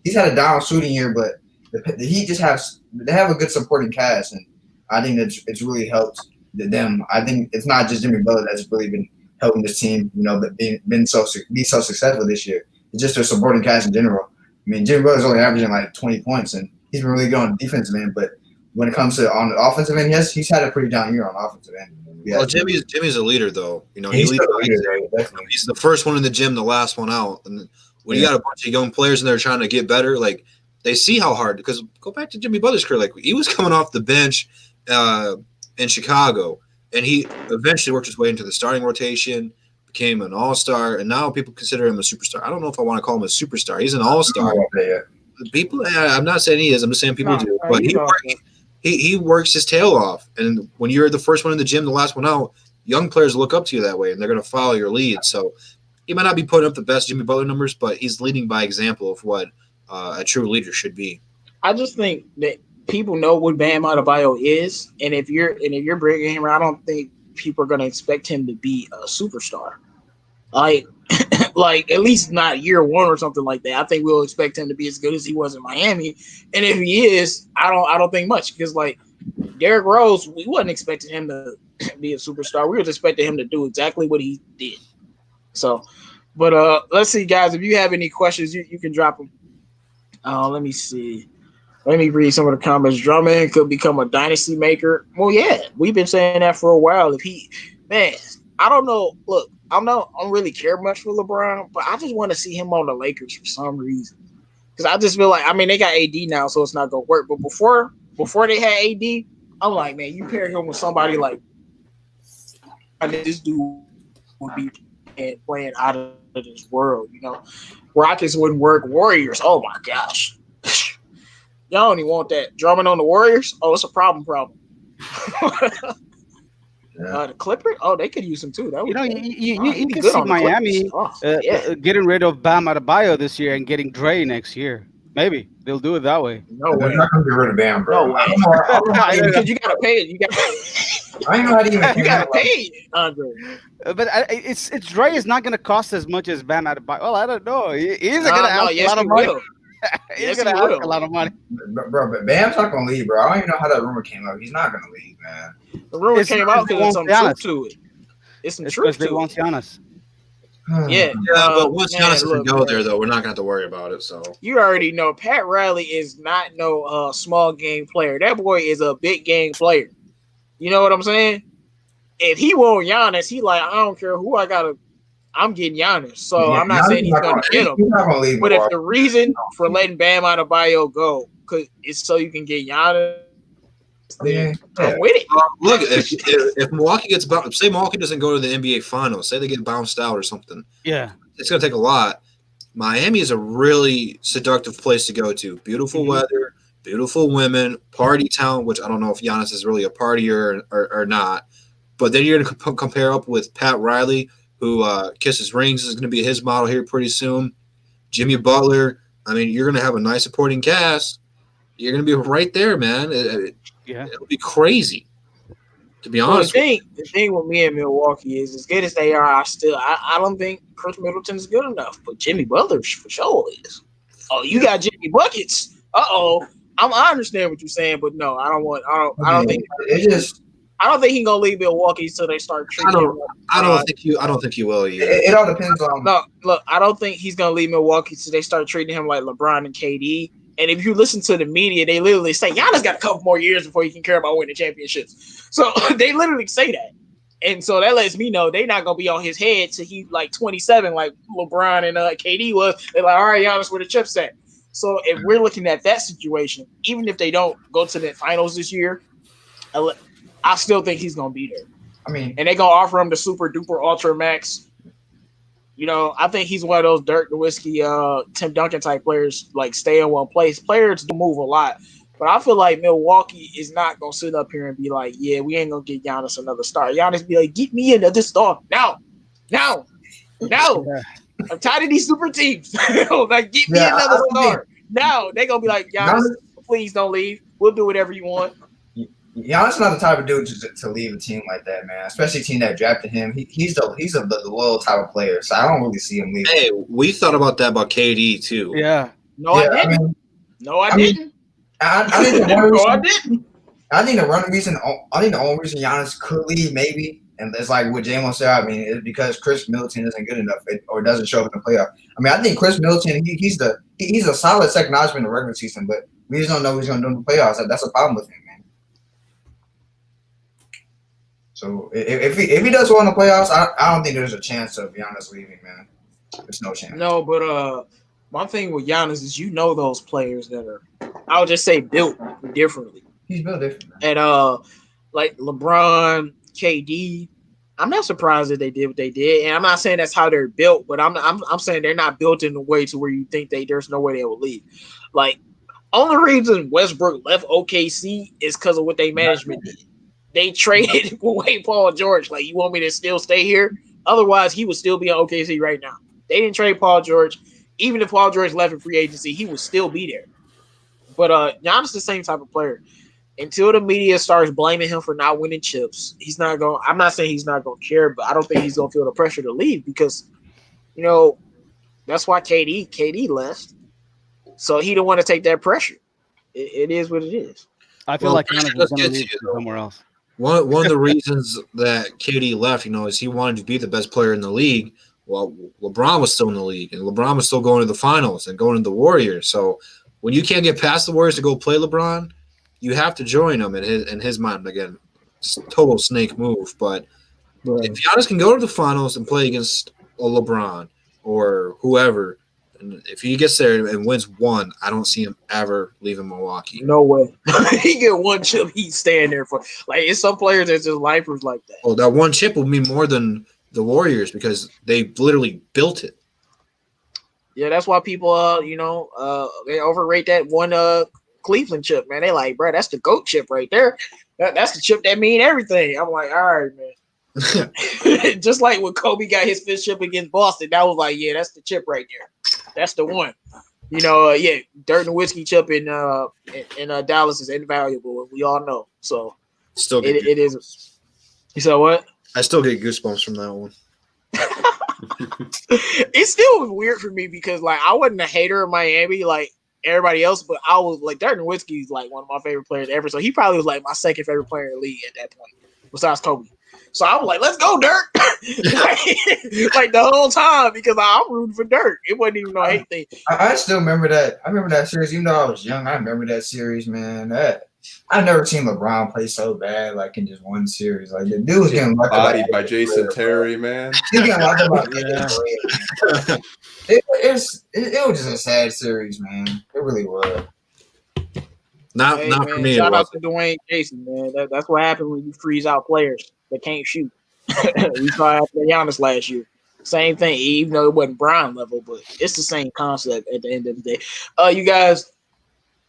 he's had a down shooting year, but they have a good supporting cast, and I think it's really helped them. I think it's not just Jimmy Butler that's really been helping this team, be so successful this year. It's just their supporting cast in general. I mean, Jimmy Butler's only averaging like 20 points, and he's been really good on the defensive end. But when it comes to on the offensive end, he's had a pretty down year on the offensive end. Yeah. Well, Jimmy's a leader, though. He's the first one in the gym, the last one out. And when you got a bunch of young players and they're trying to get better, like they see how hard. Because go back to Jimmy Butler's career, like he was coming off the bench in Chicago, and he eventually worked his way into the starting rotation, became an all-star, and now people consider him a superstar. I don't know if I want to call him a superstar. He's an all-star. People, I'm not saying he is. I'm just saying people do. But he works his tail off, and when you're the first one in the gym, the last one out, young players look up to you that way, and they're going to follow your lead. So he might not be putting up the best Jimmy Butler numbers, but he's leading by example of what a true leader should be. I just think that people know what Bam Adebayo is, and if you're bringing him, I don't think people are going to expect him to be a superstar. Like at least not year one or something like that. I think we'll expect him to be as good as he was in Miami, and if he is, I don't think much, because like Derrick Rose, we wasn't expecting him to be a superstar. We were expecting him to do exactly what he did. So, but let's see, guys. If you have any questions, you can drop them. Let me see. Let me read some of the comments. Drummond could become a dynasty maker. Well, yeah, we've been saying that for a while. I don't know. Look, I don't really care much for LeBron, but I just want to see him on the Lakers for some reason. Because I just feel like, I mean, they got AD now, so it's not gonna work. But before they had AD, I'm like, man, you pair him with somebody like, I mean, this dude would be playing out of this world. Rockets wouldn't work. Warriors, oh my gosh. Y'all don't even want that. Drummond on the Warriors? Oh, it's a problem. The Clippers? Oh, they could use him too. That would you can see Miami getting rid of Bam Adebayo this year and getting Dre next year. Maybe they'll do it that way. No, they're not going to get rid of Bam, bro. No way. Because you got to pay it. I don't know how to even. You got to pay it, Andre. But it's Dre is not going to cost as much as Bam Adebayo. Well, I don't know. He's going to ask a lot of money. He's going to ask a lot of money. Bro, but Bam's not going to leave, bro. I don't even know how that rumor came up. He's not going to leave, man. The rumor came out because there's some truth to it. It's some truth to it. They want Giannis. But once Giannis can go there, though, we're not going to have to worry about it. So you already know Pat Riley is not no small game player. That boy is a big game player. You know what I'm saying? If he want Giannis, he like, I don't care who I gotta. I'm getting Giannis. So I'm not saying he's gonna get him. But if the reason for letting Bam Adebayo go is so you can get Giannis, I'm with it. Look, if Milwaukee gets bounced, say Milwaukee doesn't go to the NBA Finals, say they get bounced out or something. Yeah, it's gonna take a lot. Miami is a really seductive place to go to. Beautiful weather, beautiful women, party town. Which I don't know if Giannis is really a partier or not. But then you're gonna compare up with Pat Riley, who kisses rings, is gonna be his model here pretty soon. Jimmy Butler. I mean, you're gonna have a nice supporting cast. You're gonna be right there, man. It'll be crazy, to be honest. The thing with me and Milwaukee is, as good as they are, I don't think Chris Middleton is good enough, but Jimmy Butler for sure is. Oh, you got Jimmy buckets. I understand what you're saying, but no, I don't think he's gonna leave Milwaukee until they start treating him. I don't think you will either. It all depends on. No, look, I don't think he's gonna leave Milwaukee until they start treating him like LeBron and KD. And if you listen to the media, they literally say Giannis got a couple more years before he can care about winning championships. So they literally say that. And so that lets me know they're not going to be on his head till he's like 27, like LeBron and KD was. They're like, all right, Giannis, where the chips at? So if we're looking at that situation, even if they don't go to the finals this year, I still think he's going to be there. I mean, and they're going to offer him the super duper ultra max. I think he's one of those Dirk Nowitzki, Tim Duncan type players, like stay in one place. Players do move a lot. But I feel like Milwaukee is not going to sit up here and be like, yeah, we ain't going to get Giannis another star. Giannis be like, get me another star. Now. I'm tired of these super teams. Like, get me another star. Now they're going to be like, Giannis, please don't leave. We'll do whatever you want. Giannis not the type of dude to leave a team like that, man. Especially a team that drafted him. He's the loyal type of player, so I don't really see him leaving. Hey, we thought about that about KD too. Yeah. I didn't. I didn't. I think the only reason Giannis could leave, maybe, And it's like what Jamo said. I mean, it's because Chris Middleton isn't good enough or doesn't show up in the playoff. I mean, I think Chris Middleton, he's a solid second option in the regular season, but we just don't know what he's going to do in the playoffs. That's a problem with him, man. So if he does well in the playoffs, I don't think there's a chance of Giannis leaving, man. There's no chance. No, but one thing with Giannis is those players that are, I would just say, built differently. He's built different, And man. like LeBron, KD, I'm not surprised that they did what they did, and I'm not saying that's how they're built, but I'm saying they're not built in a way to where you think there's no way they will leave. Like, only reason Westbrook left OKC is because of what they management did. They traded away Paul George. Like, you want me to still stay here? Otherwise, he would still be on OKC right now. They didn't trade Paul George. Even if Paul George left in free agency, he would still be there. But Giannis is the same type of player. Until the media starts blaming him for not winning chips, he's not going. I'm not saying he's not going to care, but I don't think he's going to feel the pressure to leave because, that's why KD left. So he don't want to take that pressure. It is what it is. I feel like Giannis was going to leave somewhere else. One of the reasons that KD left, is he wanted to be the best player in the league. Well, LeBron was still in the league, and LeBron was still going to the finals and going to the Warriors. So when you can't get past the Warriors to go play LeBron, you have to join them in his mind. Again, total snake move. But if Giannis can go to the finals and play against a LeBron or whoever, and if he gets there and wins one, I don't see him ever leaving Milwaukee. No way. He get one chip, he's staying there for. Like, it's some players that's just lifers like that. Oh, that one chip will mean more than the Warriors because they literally built it. Yeah, that's why people, they overrate that one Cleveland chip, man. They like, bro, that's the GOAT chip right there. That's the chip that mean everything. I'm like, all right, man. Just like when Kobe got his fifth chip against Boston, that was like, yeah, that's the chip right there. That's the one. Dirt and whiskey chip in Dallas is invaluable, and we all know. So still it is. You said what? I still get goosebumps from that one. It's still weird for me because, like, I wasn't a hater of Miami like everybody else, but I was like, Dirk Nowitzki is like one of my favorite players ever. So he probably was like my second favorite player in the league at that point, besides Kobe. So I was like, let's go, Dirk. like the whole time because I'm rooting for Dirk. It wasn't even no hate thing. I still remember that. I remember that series. Even though I was young, I remember that series, man. I've never seen LeBron play so bad, like in just one series. Like the dude was getting locked bodied by Jason Terry, man. He getting locked up. It was just a sad series, man. It really was. Not man, for me. Shout out to Dwayne Jason, man. That's what happens when you freeze out players that can't shoot. We saw it happen to Giannis last year. Same thing, even though it wasn't Bron level, but it's the same concept at the end of the day. You guys.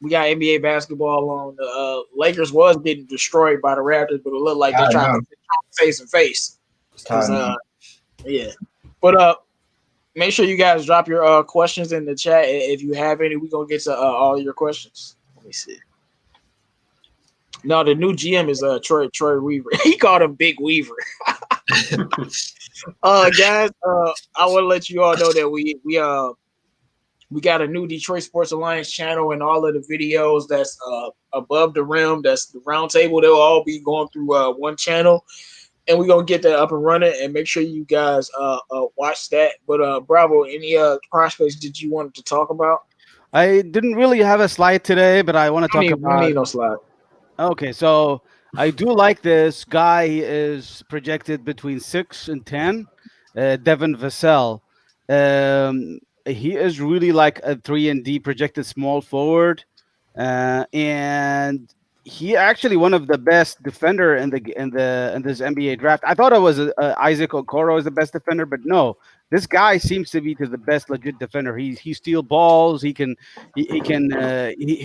We got NBA basketball on. The Lakers was getting destroyed by the Raptors, but it looked like they're trying to face and face. Yeah. But make sure you guys drop your questions in the chat if you have any. We're gonna get to all your questions. Let me see. No, the new GM is Troy Weaver. He called him Big Weaver. Guys, I want to let you all know that we got a new Detroit Sports Alliance channel, and all of the videos that's above the rim, that's the round table, they'll all be going through one channel. And we're going to get that up and running, and make sure you guys watch that. But, Bravo, any prospects did you want to talk about? I didn't really have a slide today, but I want to talk about – I need no slide. Okay, so I do like this guy. He is projected between 6 and 10, Devin Vassell. He is really like a 3-and-D projected small forward, and he actually one of the best defender in this NBA draft. I thought it was Isaac Okoro is the best defender, but no, this guy seems to be the best legit defender. He steals balls. He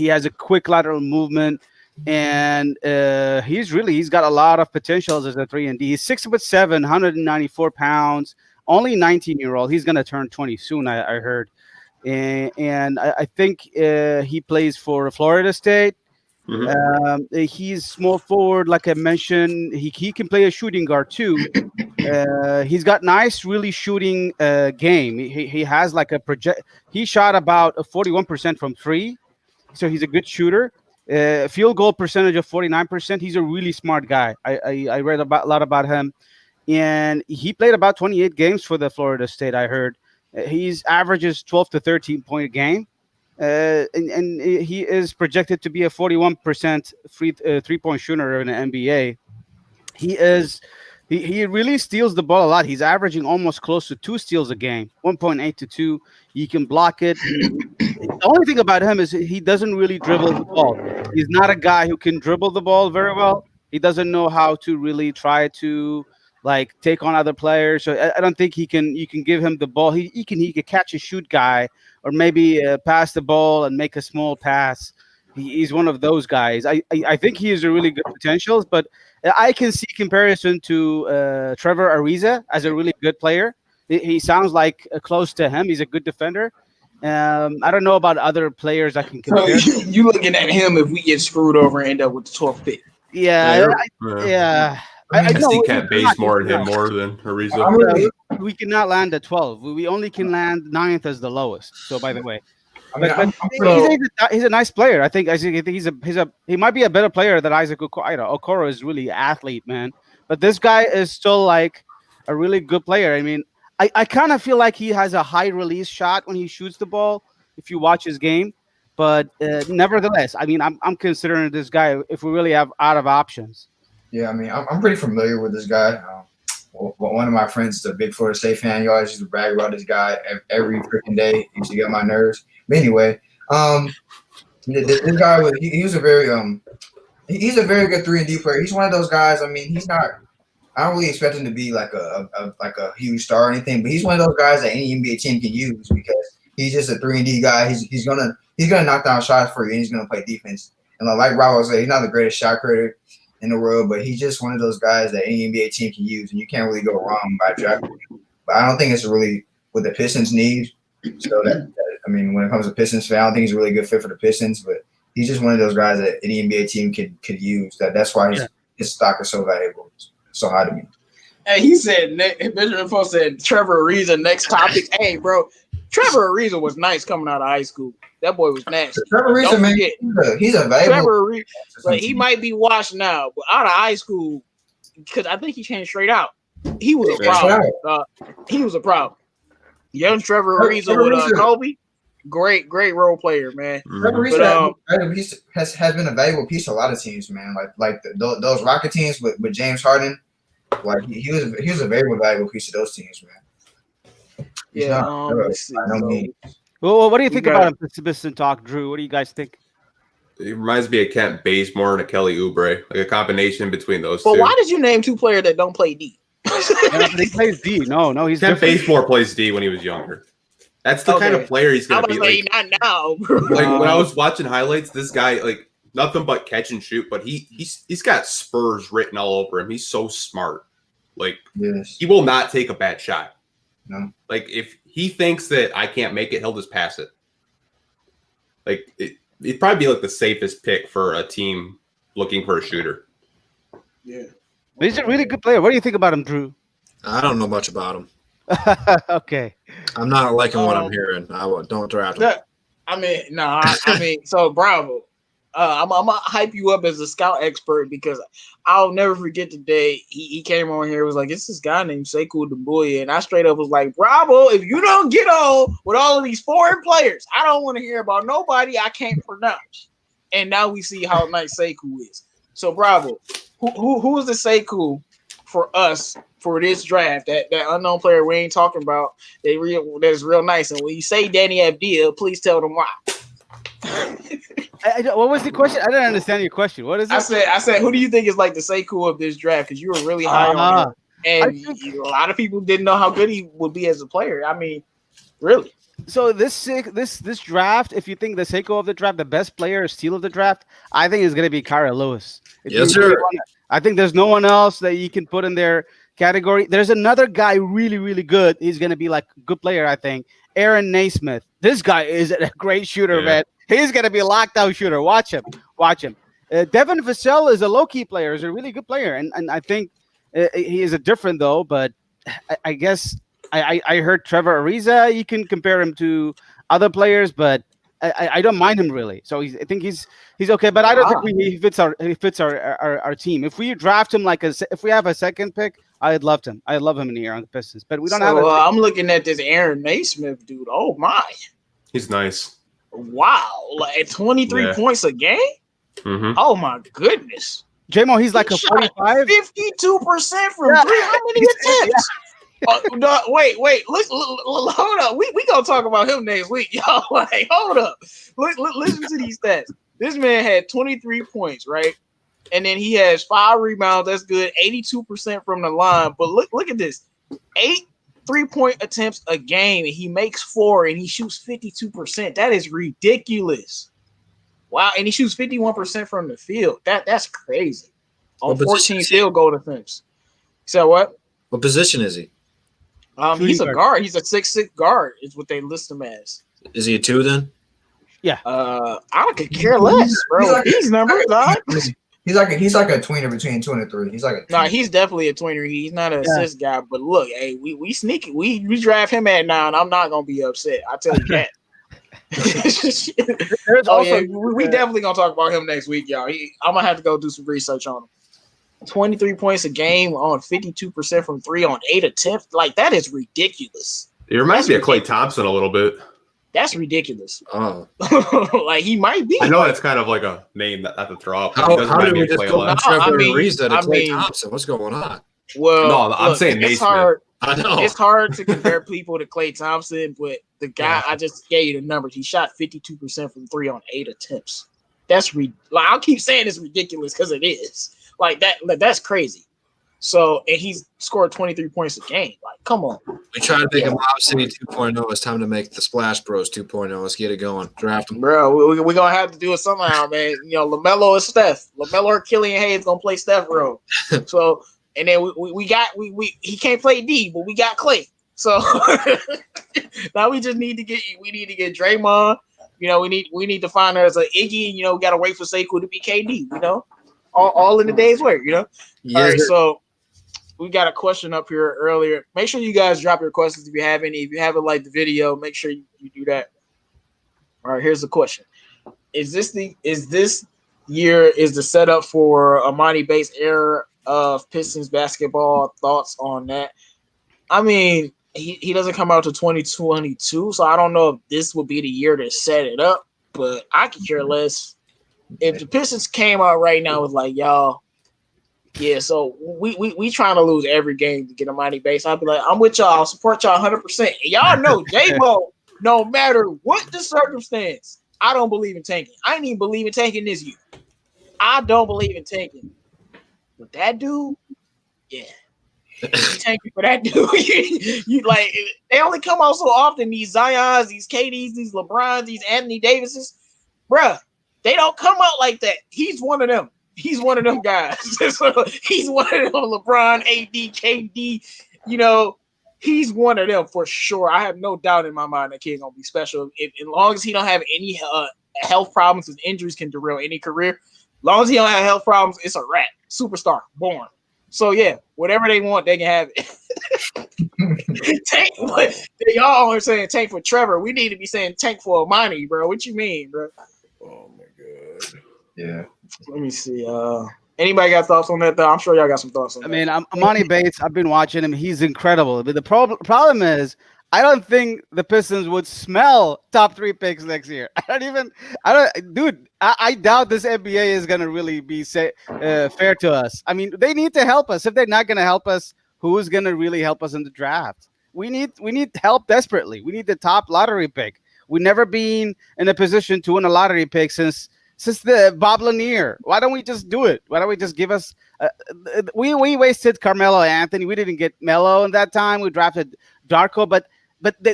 has a quick lateral movement, and he's got a lot of potentials as a 3-and-D. He's 6'7", 194 pounds. Only 19-year-old. He's going to turn 20 soon, I heard. And I think he plays for Florida State. Mm-hmm. He's small forward, like I mentioned. He can play a shooting guard, too. He's got nice, really shooting game. He has like a project. He shot about 41% from three. So he's a good shooter. Field goal percentage of 49%. He's a really smart guy. I read a lot about him. and he played about 28 games for the Florida State. I heard he's averages 12 to 13 point a game, and he is projected to be a 41% free 3-point shooter in the NBA. He really steals the ball a lot. He's averaging almost close to 2 steals a game, 1.8 to 2. He can block it. The only thing about him is he doesn't really dribble the ball. He's not a guy who can dribble the ball very well. He doesn't know how to really try to like take on other players. So I don't think he can. You can give him the ball. He can catch and shoot guy, or maybe pass the ball and make a small pass. He's one of those guys. I think he has a really good potential, but I can see comparison to Trevor Ariza as a really good player. He sounds like close to him. He's a good defender. I don't know about other players I can compare. So you looking at him if we get screwed over and end up with the 12th pick? Yeah. I know see Kent Bazemore in him more than Ariza. We cannot land at 12. We only can land 9th as the lowest. So by the way. He's a nice player. I think he might be a better player than Isaac Okoro. Okoro is really athlete, man. But this guy is still like a really good player. I mean, I kind of feel like he has a high release shot when he shoots the ball. If you watch his game, but nevertheless, I mean, I'm considering this guy if we really have out of options. Yeah, I mean, I'm pretty familiar with this guy. One of my friends is a big Florida State fan. He always used to brag about this guy every freaking day. He used to get on my nerves. But anyway, this guy was a very he's a very good 3-and-D player. He's one of those guys. I mean, he's not. I don't really expect him to be like a huge star or anything, but he's one of those guys that any NBA team can use because he's just a 3-and-D guy. He's gonna knock down shots for you, and he's gonna play defense. And like Bravo said, he's not the greatest shot creator in the world, but he's just one of those guys that any NBA team can use, and you can't really go wrong by drafting him. But I don't think it's really what the Pistons need. So I mean, when it comes to Pistons fan, I don't think he's a really good fit for the Pistons, but he's just one of those guys that any NBA team could use. That's why his stock is so valuable, so high to me. Hey, he said Benjamin Post said Trevor Ariza next topic. Hey, bro, Trevor Ariza was nice coming out of high school. That boy was nasty. Trevor Ariza, man, he's a valuable. Trevor Ariza, but he might be washed now. But out of high school, because I think he came straight out. He was a problem. He was a problem. Young Trevor Ariza with Kobe, great role player, man. Trevor Ariza has been a valuable piece to a lot of teams, man. Like those Rocket teams with James Harden, like he was a very valuable piece of those teams, man. Well, what do you think about Pistons Talk, Drew? What do you guys think? It reminds me of Kent Bazemore and a Kelly Oubre, like a combination between those two. But why did you name two players that don't play D? He plays D. No, he's Kent Bazemore plays D when he was younger. That's the kind of player he's going to be. Like, not now. Like when I was watching highlights, this guy like nothing but catch and shoot, but he's got Spurs written all over him. He's so smart. Like he will not take a bad shot. No. Like if he thinks that I can't make it, he'll just pass it. Like it'd probably be like the safest pick for a team looking for a shooter. Yeah. But he's a really good player. What do you think about him, Drew? I don't know much about him. Okay. I'm not liking what I'm hearing. Don't draft him. I mean, so Bravo. I'm gonna hype you up as a scout expert because I'll never forget the day he came on here. It was like, it's this guy named Sekou Doumbouya, and I straight up was like, Bravo, if you don't get on with all of these foreign players, I don't want to hear about nobody I can't pronounce. And now we see how nice Sekou is. So Bravo, who is the Sekou for us for this draft? That unknown player we ain't talking about that is real nice. And when you say Danny Avdija, please tell them why. What was the question? I didn't understand your question. What is it? I said, who do you think is like the Sekou of this draft? Because you were really high on him, and a lot of people didn't know how good he would be as a player. I mean, really. So this draft, if you think the Sekou of the draft, the best player, steal of the draft, I think is going to be Kyra Lewis. Yes, sir. I think there's no one else that you can put in their category. There's another guy really, really good. He's going to be like a good player, I think. Aaron Naismith. This guy is a great shooter, man. He's going to be a lockdown shooter. Watch him. Devin Vassell is a low-key player. He's a really good player. And I think he is a different, though. But I guess I heard Trevor Ariza. You can compare him to other players. But I don't mind him really. So I think he's okay. But I don't think he fits our team. If we draft him if we have a second pick, I'd love him. I love him in here on the Pistons. But we don't have. I'm looking at this Aaron Naismith dude. Oh my, he's nice. Wow, like at 23 points a game. Mm-hmm. Oh my goodness, J-Mo, he's like a 45, 52% from three. How many attempts? No, wait, look, hold up. We gonna talk about him next week, y'all. Like, hold up. Listen to these stats. This man had 23 points, right? And then he has 5 rebounds. That's good. 82% from the line. But look at this: 8 3-point attempts a game, and he makes 4, and he shoots 52%. That is ridiculous. Wow, and he shoots 51% from the field. That's crazy. On 14 field goal attempts. So what? What position is he? He's a guard. He's a 6'6" guard. Is what they list him as. Is he a 2 then? Yeah. I could care less, bro. These numbers, dog. He's like a tweener between 2 and a 3. He's like a no, he's definitely a tweener. He's not an assist guy. But look, hey, we sneaky. We draft him at 9. I'm not gonna be upset. I tell you that. We definitely gonna talk about him next week, y'all. I'm gonna have to go do some research on him. 23 points a game on 52% from 3 on 8 attempts. Like, that is ridiculous. It reminds me of Klay Thompson a little bit. That's ridiculous. Oh, like he might be. I know that's kind of like a name that I have to throw up. How did we just go from Trevor Ariza to Klay Thompson? What's going on? Well, no, I'm saying it's hard. I know it's hard to compare people to Klay Thompson, but the guy I just gave you the numbers. He shot 52% from 3 on 8 attempts. That's I'll keep saying it's ridiculous because it is. Like that. That's crazy. So, and he's scored 23 points a game. Like, come on. We try to make a Mob City 2.0. It's time to make the Splash Bros 2.0. Let's get it going. Draft them. Bro, we're going to have to do it somehow, man. You know, LaMelo is Steph. LaMelo or Killian Hayes going to play Steph role. So, and then he can't play D, but we got Klay. So, now we just need to get Draymond. You know, we need to find us a Iggy. You know, we got to wait for Sekou to be KD, you know. All in the day's work, you know? Yes, all right, so we got a question up here earlier. Make sure you guys drop your questions if you have any. If you haven't liked the video, make sure you do that. All right, here's the question. Is this year is the setup for Omg Bates era of Pistons basketball? Thoughts on that? I mean, he doesn't come out to 2022, so I don't know if this will be the year to set it up, but I could care less. If the Pistons came out right now with like, y'all, yeah, so we trying to lose every game to get a Omg Bates, I'd be like, I'm with y'all, I'll support y'all 100%. And y'all know J-Mo, no matter what the circumstance, I don't believe in tanking. I didn't even believe in tanking this year. I don't believe in tanking. But that dude, yeah. You tanking for that dude. you like, they only come out so often, these Zions, these KDs, these LeBrons, these Anthony Davises. Bruh. They don't come out like that. He's one of them. He's one of them guys. He's one of them. LeBron, AD, KD. You know, he's one of them for sure. I have no doubt in my mind that kid's gonna be special. As long as he don't have any health problems, his injuries can derail any career. As long as he don't have health problems, it's a wrap. Superstar, born. So yeah, whatever they want, they can have it. Tank, they all are saying tank for Trevor. We need to be saying tank for Omani, bro. What you mean, bro? Oh my god. Yeah. Let me see. Anybody got thoughts on that though? I'm sure y'all got some thoughts on that. I mean, Omg Bates, I've been watching him. He's incredible. But the problem is, I don't think the Pistons would smell top 3 picks next year. I doubt this NBA is gonna really be fair to us. I mean, they need to help us. If they're not gonna help us, who's gonna really help us in the draft? We need help desperately. We need the top lottery pick. We've never been in a position to win a lottery pick since the Bob Lanier. Why don't we just do it? Why don't we just give us we wasted Carmelo Anthony. We didn't get Melo in that time. We drafted Darko, but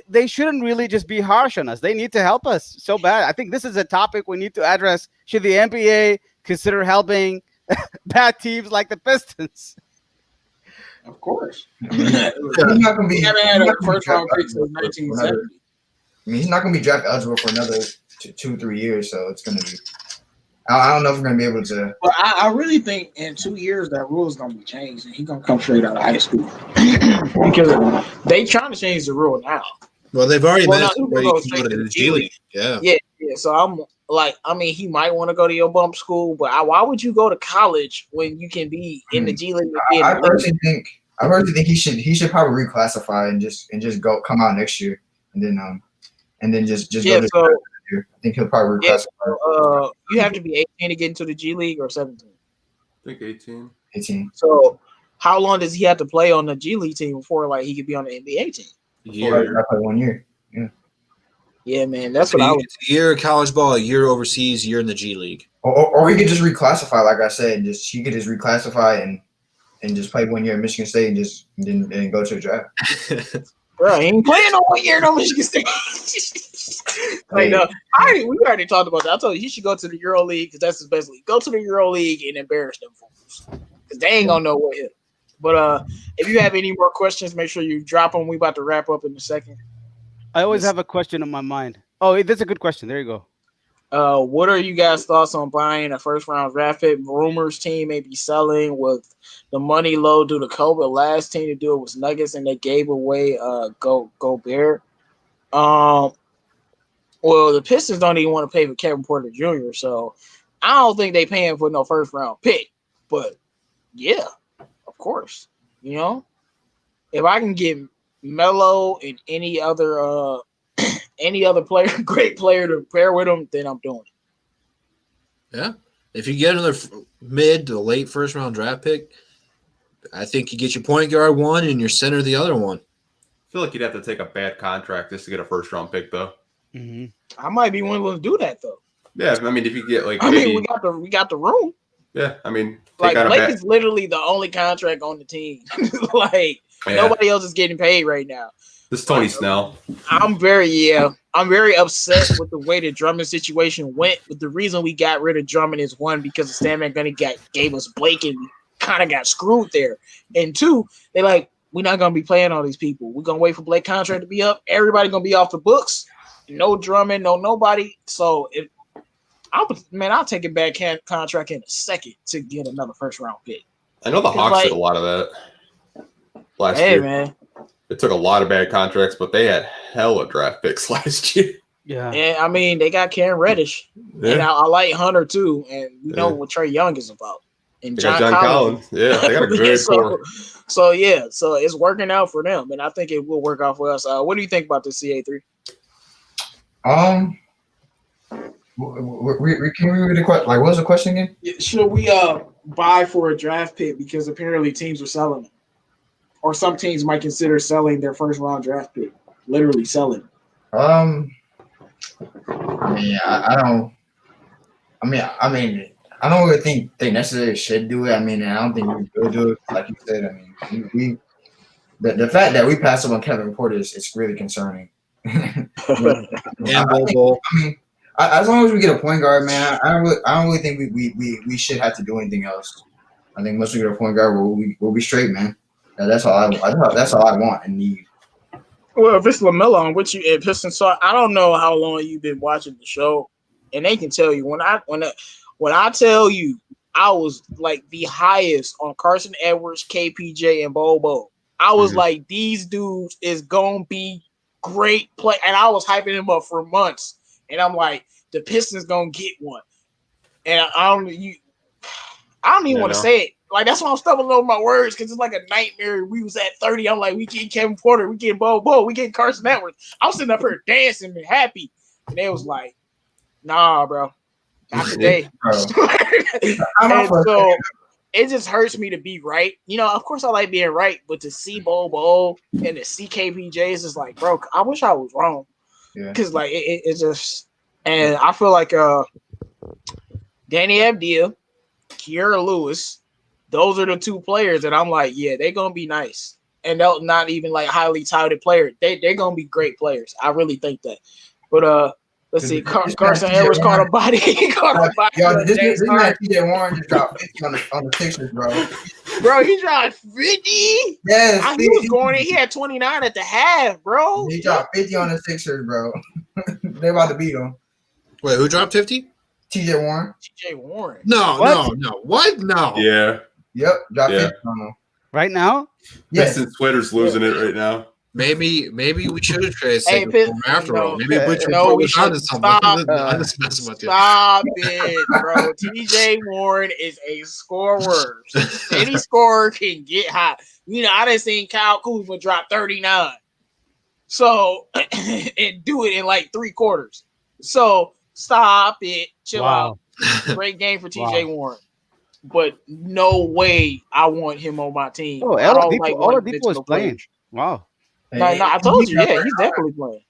they shouldn't really just be harsh on us. They need to help us so bad. I think this is a topic we need to address. Should the NBA consider helping bad teams like the Pistons? Of course. He's not going to be. Haven't had a first round pick since 1970. I mean, he's not going to be draft eligible for another 2-3 years, so it's going to be. I don't know if we're going to be able to. But I really think in 2 years that rule is going to be changed, and he's going to come straight out of high school because they trying to change the rule now. Well, they've already Well, no, mentioned he where will you go can go straight to to the the G G League. Yeah. Yeah. So I'm like, I mean, he might want to go to your bump school, but why would you go to college when you can be in the G League? I personally think he should probably reclassify and just go come out next year and then just Yeah. go to So year. I think he'll probably yeah. reclassify. You have to be 18 to get into the G League or 17. I think 18. 18. So how long does he have to play on the G League team before like he could be on the NBA team? Year. I play 1 year. Yeah, man, that's So what I you would. get a year of college ball, a year overseas, a year in the G League. Or he could just reclassify, like I said. He could just reclassify and just play 1 year at Michigan State and then go to the draft. Bro, he ain't playing no 1 year no Michigan State. Like no, we already talked about that. I told you he should go to the Euro League because that's his best league. Go to the Euro League and embarrass them fools because they ain't gonna know what hit. But if you have any more questions, make sure you drop them. We about to wrap up in a second. I always have a question in my mind. Oh, that's a good question. There you go. What are you guys' thoughts on buying a first round draft pick? Rumors team may be selling with the money low due to COVID. Last team to do it was Nuggets, and they gave away Gobert. Well, the Pistons don't even want to pay for Kevin Porter Jr., so I don't think they paying for no first round pick. But yeah, of course, you know, if I can get Melo and any other player, great player to pair with him, then I'm doing it. Yeah. If you get another mid to late first round draft pick, I think you get your point guard one and your center the other one. I feel like you'd have to take a bad contract just to get a first round pick, though. Mm-hmm. I might be willing to do that though. Yeah, I mean, if you get like, I mean, we got the room. Yeah, I mean, Like Blake is literally the only contract on the team. Like nobody else is getting paid right now. This is Tony Snell. I'm very upset with the way the Drummond situation went. But the reason we got rid of Drummond is one, because the Stan Van Gundy gave us Blake and we kind of got screwed there. And two, they like, we're not gonna be playing all these people. We're gonna wait for Blake contract to be up. Everybody gonna be off the books. No Drummond, no nobody. So I'll take a bad contract in a second to get another first round pick. I know the Hawks did a lot of that last year. Man. They took a lot of bad contracts, but they had hella draft picks last year. Yeah. And I mean, they got Cam Reddish. Yeah. And I like Hunter too. And we know what Trae Young is about. And John Collins. Yeah, they got a good core. So it's working out for them. And I think it will work out for us. What do you think about the CA3? Can we read the question? Like, what was the question again? Should we buy for a draft pick because apparently teams are selling them, or some teams might consider selling their first round draft pick, literally selling. I mean, I don't really think they necessarily should do it. I mean, I don't think we will do it. Like you said, I mean, the fact that we passed up on Kevin Porter is really concerning. And Bobo. I mean, as long as we get a point guard, man, I don't really think we should have to do anything else. I think once we get a point guard, we'll be straight, man. That's all I want and need. Well, if it's LaMelo, on which you at Pistons Talk, I don't know how long you've been watching the show, and they can tell you when I tell you I was like the highest on Carson Edwards, KPJ, and Bobo. I was like, these dudes is gonna be great play, and I was hyping him up for months. And I'm like, the Pistons gonna get one. And I don't even want to say it. Like, that's why I'm stumbling over my words, because it's like a nightmare. We was at 30. I'm like, we getting Kevin Porter, we getting Bobo, we getting Carson Edwards. I was sitting up here dancing and happy. And they was like, nah, bro. Not today. And so it just hurts me to be right. You know, of course I like being right, but to see Bobo and to see KPJs is like, bro, I wish I was wrong. Because like it just, and I feel like Danny Avdija, Kiera Lewis, those are the two players that I'm like, yeah, they're gonna be nice. And they're not even like highly touted players. They're gonna be great players. I really think that. But let's see, Carson Edwards caught a body. Yo, this man TJ Warren just dropped 50 on the Sixers, bro. Bro, he dropped 50. Yes, he was going in. He had 29 at the half, bro. He dropped 50 on the Sixers, bro. They about to beat him. Wait, who dropped 50? TJ Warren. TJ Warren. No. What? No. Yeah. Yep. Dropped 50 on him. Right now? Yes. Pistons Twitter's losing it right now. Maybe we should have traded Hey, Sekou after all. Maybe Butcher no, we was onto should something. I'm just messing with you. Stop it, bro. TJ Warren is a scorer. Any scorer can get hot. I done seen Kyle Kuzma drop 39. So, and do it in like 3 quarters. So, stop it. Chill out. Great game for TJ Warren. But no way I want him on my team. Oh, I don't Oladipo is playing. Wow. No, I told you, yeah, he's definitely playing.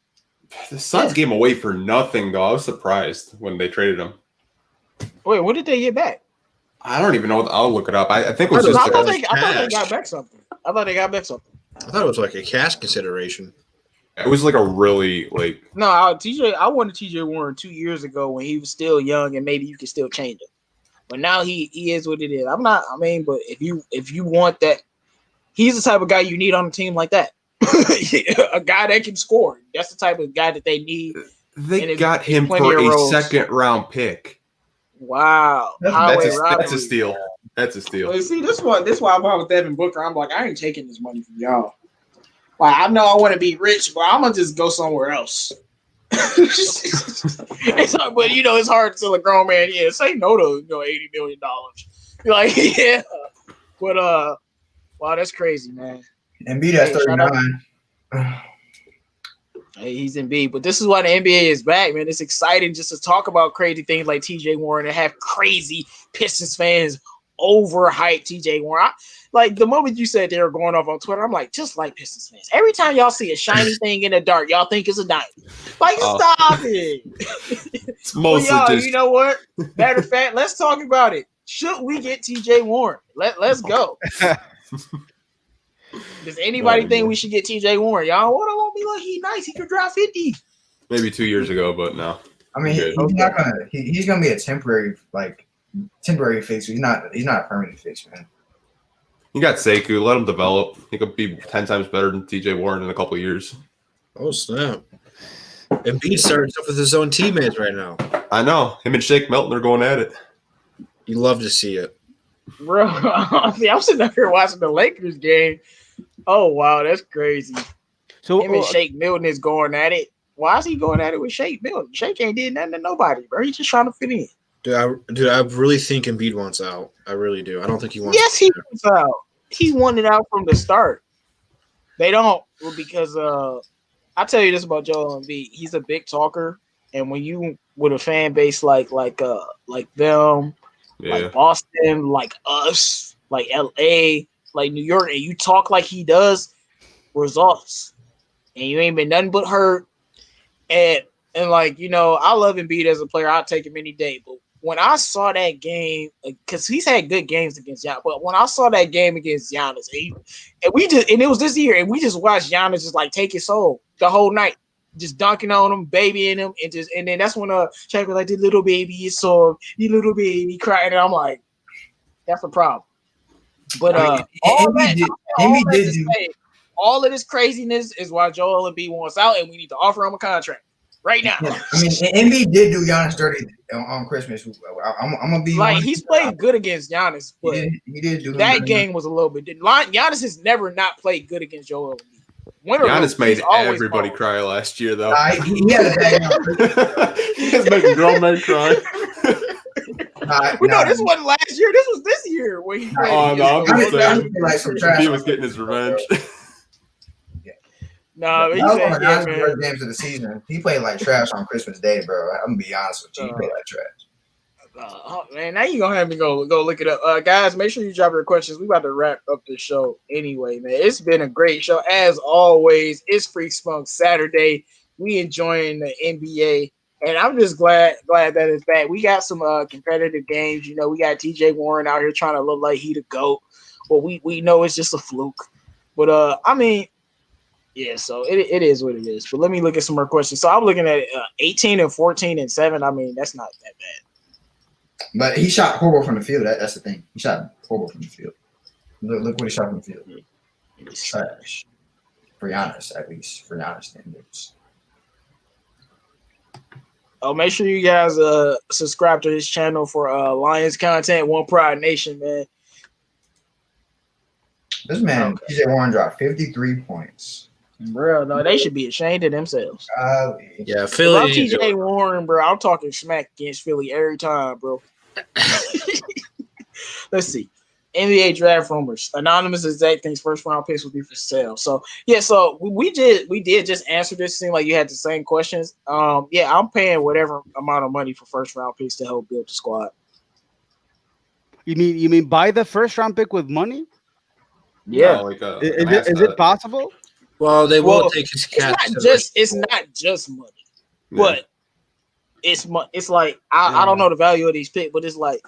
The Suns gave him away for nothing, though. I was surprised when they traded him. Wait, what did they get back? I don't even know. I'll look it up. I think it was just I thought they got back something. I thought it was like a cash consideration. It was like a really No, I wanted TJ Warren 2 years ago when he was still young and maybe you could still change it. But now he is what it is. But if you want that, he's the type of guy you need on a team like that. A guy that can score. That's the type of guy that they need. They got him for a second-round pick. Wow. That's a steal. That's a steal. Well, see, this why I bought with Devin Booker. I'm like, I ain't taking this money from y'all. Like, I know I want to be rich, but I'm gonna just go somewhere else. But it's hard to tell a grown man, say no to $80 million. You're like, yeah. But wow, that's crazy, man. Embiid at 39. Hey, he's Embiid, but this is why the NBA is back, man. It's exciting just to talk about crazy things like TJ Warren and have crazy Pistons fans overhype TJ Warren. Like the moment you said they were going off on Twitter, I'm like, just like Pistons fans. Every time y'all see a shiny thing in the dark, y'all think it's a diamond. Like, stop it. It's mostly you know what? Matter of fact, let's talk about it. Should we get TJ Warren? Let's go. Does anybody think we should get TJ Warren? Y'all won't be like, he's nice. He could drop 50. Maybe 2 years ago, but no. I mean, he's gonna be a temporary fix. He's not a permanent fix, man. You got Sekou. Let him develop. He could be 10 times better than TJ Warren in a couple of years. Oh, snap. Embiid starting stuff with his own teammates right now. I know. Him and Shake Milton are going at it. You love to see it. Bro, honestly, I'm sitting up here watching the Lakers game. Oh, wow, that's crazy. So him and Shake Milton is going at it. Why is he going at it with Shake Milton? Shake ain't did nothing to nobody, bro. He's just trying to fit in. Dude, I really think Embiid wants out. I really do. I don't think he wants. Yes, he wants out. He wanted out from the start. They don't, because I tell you this about Joel Embiid. He's a big talker, and when you with a fan base like them, like Boston, like us, like LA, like New York, and you talk like he does, results, and you ain't been nothing but hurt, and like I love Embiid as a player. I'll take him any day, but when I saw that game, because he's had good games against Giannis, but when I saw that game against Giannis, and it was this year, and we just watched Giannis just like take his soul the whole night, just dunking on him, babying him, and then that's when Shaq was like, "The little baby is so, you little baby," crying, and I'm like, that's a problem. But all of this craziness is why Joel Embiid wants out, and we need to offer him a contract right now. I mean, Embiid did do Giannis dirty on Christmas. I'm gonna be like, he's played good against Giannis, but he did do that game was a little bit. Giannis has never not played good against Joel Embiid. Giannis made everybody cry last year, though. He had a bad He was making grown men cry. No, this wasn't last year. This was this year when he played. Oh no, I'm just saying. He was getting his revenge. No, that was one of the first games of the season. He played like trash on Christmas Day, bro. I'm gonna be honest with you. He played like trash. Man, now you gonna have me go look it up, guys. Make sure you drop your questions. We about to wrap up the show anyway, man. It's been a great show as always. It's Free Spunk Saturday. We enjoying the NBA, and I'm just glad that it's back. We got some competitive games. We got TJ Warren out here trying to look like he the GOAT, but we know it's just a fluke. But I mean. Yeah, so it is what it is. But let me look at some more questions. So I'm looking at 18 and 14 and 7. I mean, that's not that bad. But he shot horrible from the field. That's the thing. He shot horrible from the field. Look what he shot from the field. Trash. For Giannis, at least. For Giannis standards. Oh, make sure you guys subscribe to his channel for Lions content. One Pride Nation, man. This man, TJ Warren, dropped 53 points. Bro, no, they should be ashamed of themselves. Yeah, If Philly. I'm TJ Warren, bro, I'm talking smack against Philly every time, bro. Let's see. NBA draft rumors. Anonymous exact thinks first round picks will be for sale. So yeah, so we did just answer this. Seemed like you had the same questions. Yeah, I'm paying whatever amount of money for first round picks to help build the squad. You mean buy the first round pick with money? Yeah. No, like Is it possible? Well, they will Well, take his it's cap. not just money, but it's like I don't know the value of these picks, but it's like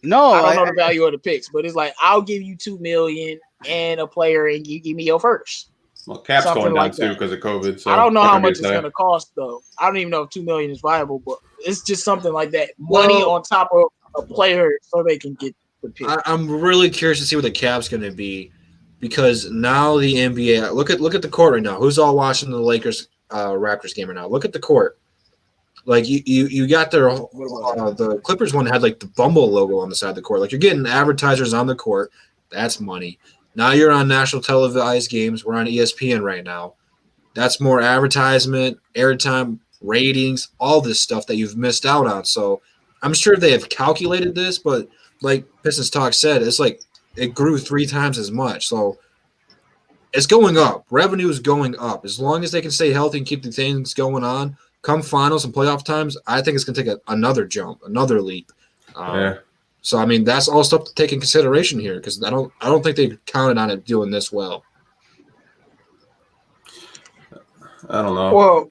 No, I don't know the value of the picks, but it's like I'll give you $2 million and a player, and you give me your first. Well, cap's Something going down like too that. because of COVID. So I don't know not how gonna be much it's a going to cost though. I don't even know if $2 million is viable, but it's just something like that. Money on top of a player so they can get the pick. I'm really curious to see what the cap's going to be, because now the NBA look at the court right now. Who's all watching the Lakers Raptors game right now? Look at the court. Like you got their the Clippers one had like the Bumble logo on the side of the court. Like you're getting advertisers on the court. That's money. Now you're on national televised games. We're on ESPN right now. That's more advertisement, airtime, ratings, all this stuff that you've missed out on. So I'm sure they have calculated this, but like Pistons Talk said, it's like it grew 3 times as much. So it's going up. Revenue is going up. As long as they can stay healthy and keep the things going on, come finals and playoff times, I think it's going to take another jump, another leap. So I mean, that's all stuff to take in consideration here, because I don't think they counted on it doing this well. I don't know. Well,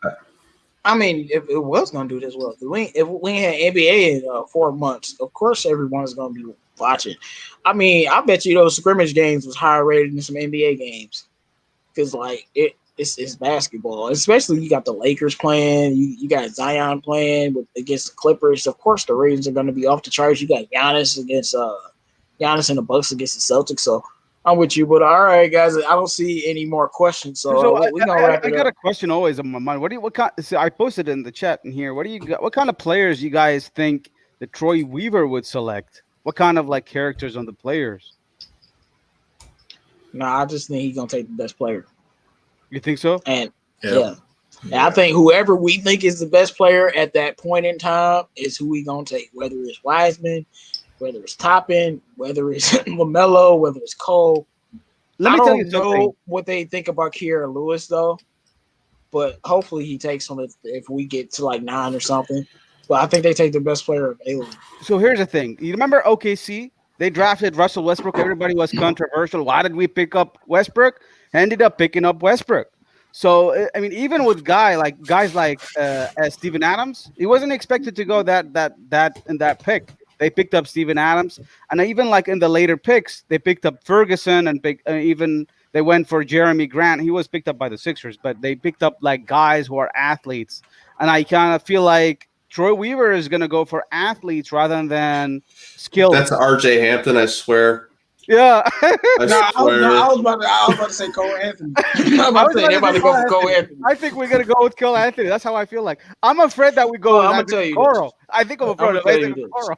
I mean, if it was going to do this well, if we had NBA in 4 months, of course everyone's going to be watching. I mean, I bet you those scrimmage games was higher rated than some NBA games, because like it's basketball. Especially you got the Lakers playing, you got Zion playing against the Clippers. Of course, the ratings are going to be off the charts. You got Giannis and the Bucks against the Celtics. So I'm with you. But all right, guys, I don't see any more questions. So we're gonna wrap it up. I got a question always on my mind. I posted it in the chat in here. What kind of players you guys think that Troy Weaver would select? What kind of like characters on the players? Nah, I just think he's gonna take the best player. You think so? And yeah. And I think whoever we think is the best player at that point in time is who we gonna take. Whether it's Wiseman, whether it's Toppin, whether it's LaMelo, whether it's Cole. Let me tell you I don't something. know what they think about Kira Lewis though, but hopefully he takes him if we get to like 9 or something. But I think they take the best player available. So here's the thing. You remember OKC? They drafted Russell Westbrook. Everybody was controversial. Why did we pick up Westbrook? Ended up picking up Westbrook. So I mean, even with guys like Steven Adams, he wasn't expected to go that in that pick. They picked up Steven Adams, and even like in the later picks, they picked up Ferguson and even they went for Jeremy Grant. He was picked up by the Sixers, but they picked up like guys who are athletes, and I kind of feel like Troy Weaver is going to go for athletes rather than skills. That's RJ Hampton, I swear. Yeah. I was about to say Cole Anthony. Everybody go for Cole Anthony. I think we're gonna go with Cole Anthony. That's how I feel like. I'm afraid that we go. I'm gonna tell you Coral. I think I'm afraid of Coral.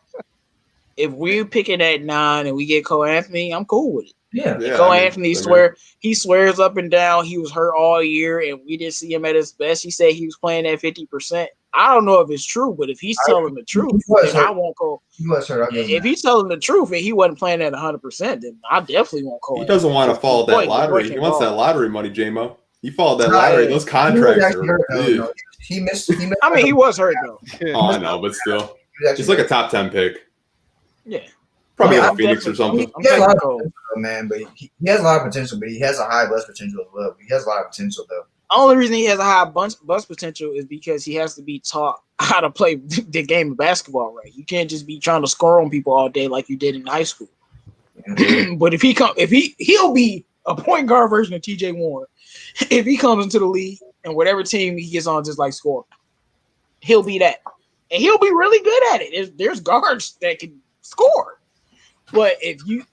If we're picking at 9 and we get Cole Anthony, I'm cool with it. Yeah. Cole Anthony swears up and down he was hurt all year and we didn't see him at his best. He said he was playing at 50%. I don't know if it's true, but if he's telling the truth, then I won't go. If he's telling the truth and he wasn't playing at 100%, then I definitely won't call. He doesn't want to follow that lottery. He wants that lottery money, J-Mo. He followed that lottery. Those contracts are. He missed. I mean, he was hurt though. Oh, I know, but still, he's like a top 10 pick. Yeah, probably like Phoenix or something. He has a lot of potential, man, but he has a lot of potential, but he has a high bust potential as well. He has a lot of potential though. Only reason he has a high bust potential is because he has to be taught how to play the game of basketball right. You can't just be trying to score on people all day like you did in high school. But if he'll be a point guard version of TJ Warren. If he comes into the league and whatever team he gets on just like score, he'll be that. And he'll be really good at it. There's guards that can score. But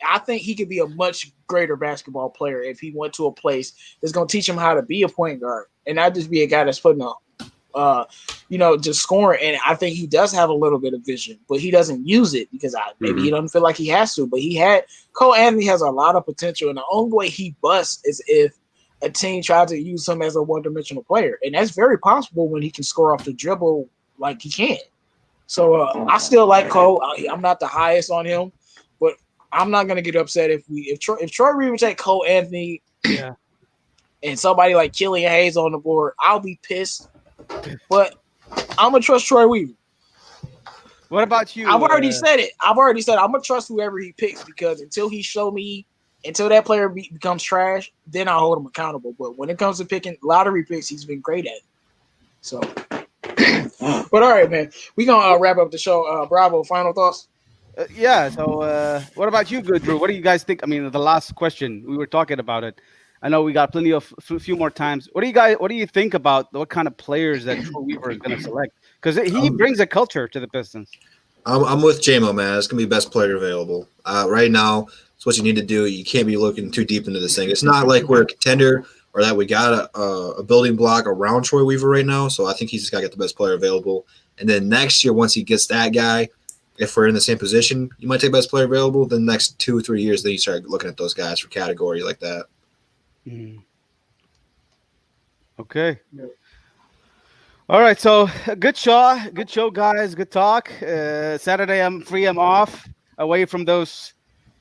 I think he could be a much greater basketball player if he went to a place that's going to teach him how to be a point guard and not just be a guy that's putting up, just scoring. And I think he does have a little bit of vision, but he doesn't use it because maybe he doesn't feel like he has to. But Cole Anthony has a lot of potential, and the only way he busts is if a team tried to use him as a one-dimensional player, and that's very possible when he can score off the dribble like he can. So I still like Cole. I'm not the highest on him, but I'm not gonna get upset if Troy Reed would take Cole Anthony, and somebody like Killian Hayes on the board. I'll be pissed, but I'm gonna trust Troy Weaver. What about you? I've already said it. I'm gonna trust whoever he picks because until that player becomes trash, then I'll hold him accountable. But when it comes to picking lottery picks, he's been great at it. So, but all right, man, we gonna wrap up the show. Bravo, final thoughts. So what about you, Good Drew? What do you guys think? I mean, the last question we were talking about it. I know we got plenty of few more times. What do you think about what kind of players that Troy Weaver is going to select? Because he brings a culture to the Pistons. I'm with JMO, man. It's gonna be best player available right now. It's what you need to do. You can't be looking too deep into this thing. It's not like we're a contender or that we got a building block around Troy Weaver right now. So I think he's just got to get the best player available. And then next year, once he gets that guy, if we're in the same position, you might take best player available. Then the next 2 or 3 years, then you start looking at those guys for category like that. Okay. All right. So good show, guys. Good talk. Saturday, I'm free. I'm off, away from those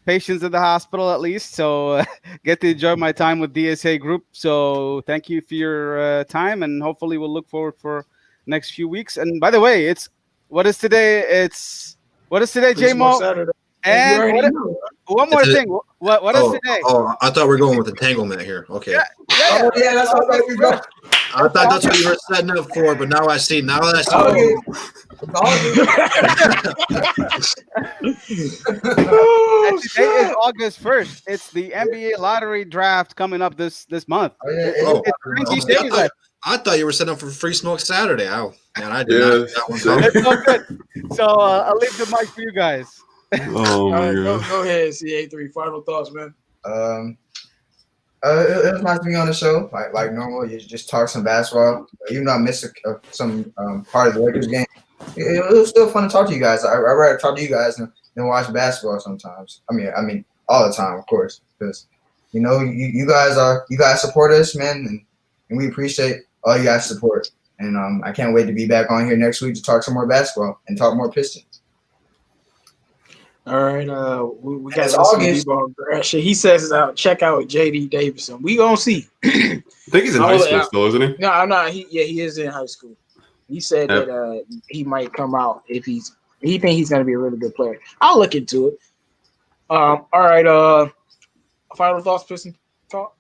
patients in the hospital at least. So get to enjoy my time with DSA Group. So thank you for your time, and hopefully we'll look forward for next few weeks. And by the way, what is today, JMO? Saturday. And one more thing. What is today? Oh, I thought we were going with entanglement here. Okay. Yeah, that's what we go. I thought that's what you were setting up for, but now I see. Now that Today is August 1st. It's the NBA lottery draft coming up this month. I thought you were setting up for Free Smoke Saturday. Oh, man, I did not. That one it's all good. So I'll leave the mic for you guys. Oh my God. Go ahead, CA3. Final thoughts, man. It was nice to be on the show. Like normal, you just talk some basketball. Even though I missed some part of the Lakers game, it was still fun to talk to you guys. I'd rather talk to you guys than watch basketball sometimes. I mean, all the time, of course, because you guys support us, man, and we appreciate all you guys' support. And I can't wait to be back on here next week to talk some more basketball and talk more Pistons. All right, we got August. He says, check out JD Davison. We gonna see. I think he's in high school still, isn't he? No, I'm not. He is in high school. He said that he might come out if he thinks he's gonna be a really good player. I'll look into it. All right. Final thoughts, Pistons talk.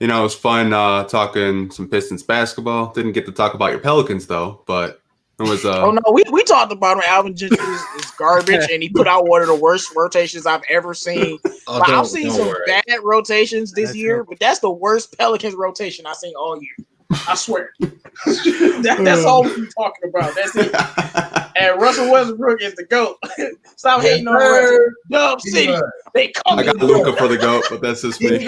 It was fun talking some Pistons basketball. Didn't get to talk about your Pelicans though, but. It was, oh no, we talked about him. Alvin Gentry is garbage, and he put out one of the worst rotations I've ever seen. I've seen some bad rotations this year, but that's the worst Pelicans rotation I've seen all year. I swear. That's all we're talking about. That's it. And Russell Westbrook is the GOAT. Stop hating on Russell. Dub City. They call I got Luka for the GOAT, but that's just me.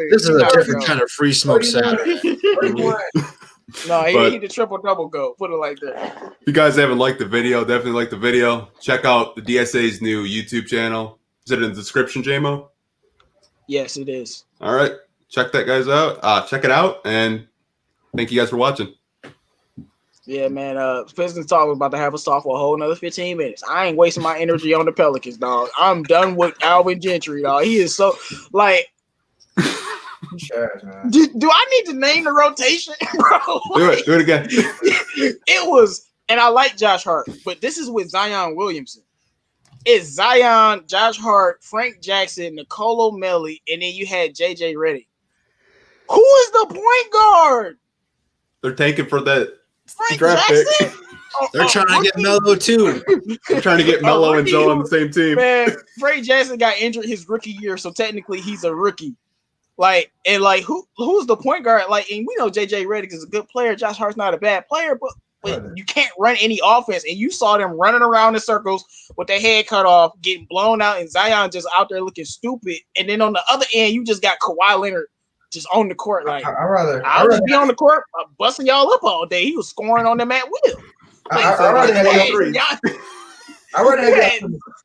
This is a different kind of Free Smoke Saturday. No, he need the triple-double go. Put it like that. If you guys haven't liked the video, definitely like the video. Check out the DSA's new YouTube channel. Is it in the description, JMO? Yes, it is. All right. Check that guys out. Check it out, and thank you guys for watching. Yeah, man. Pistons Talk was about to have us talk for a whole another 15 minutes. I ain't wasting my energy on the Pelicans, dog. I'm done with Alvin Gentry, dog. He is so like. Sure, man. Do I need to name the rotation, bro? Do it again. It was, and I like Josh Hart, but this is with Zion Williamson. It's Zion, Josh Hart, Frank Jackson, Nicolo Melli, and then you had JJ Redick. Who is the point guard? They're tanking for that Frank draft Jackson? pick. They're trying to get Melo too. They're trying to get Melo and Joe on the same team. Man, Frank Jackson got injured his rookie year, so technically he's a rookie. Who's the point guard? And we know JJ Redick is a good player. Josh Hart's not a bad player, but you can't run any offense. And you saw them running around in circles with their head cut off, getting blown out, and Zion just out there looking stupid. And then on the other end, you just got Kawhi Leonard just on the court. I'll just be on the court, busting y'all up all day. He was scoring on them at will. I'd rather have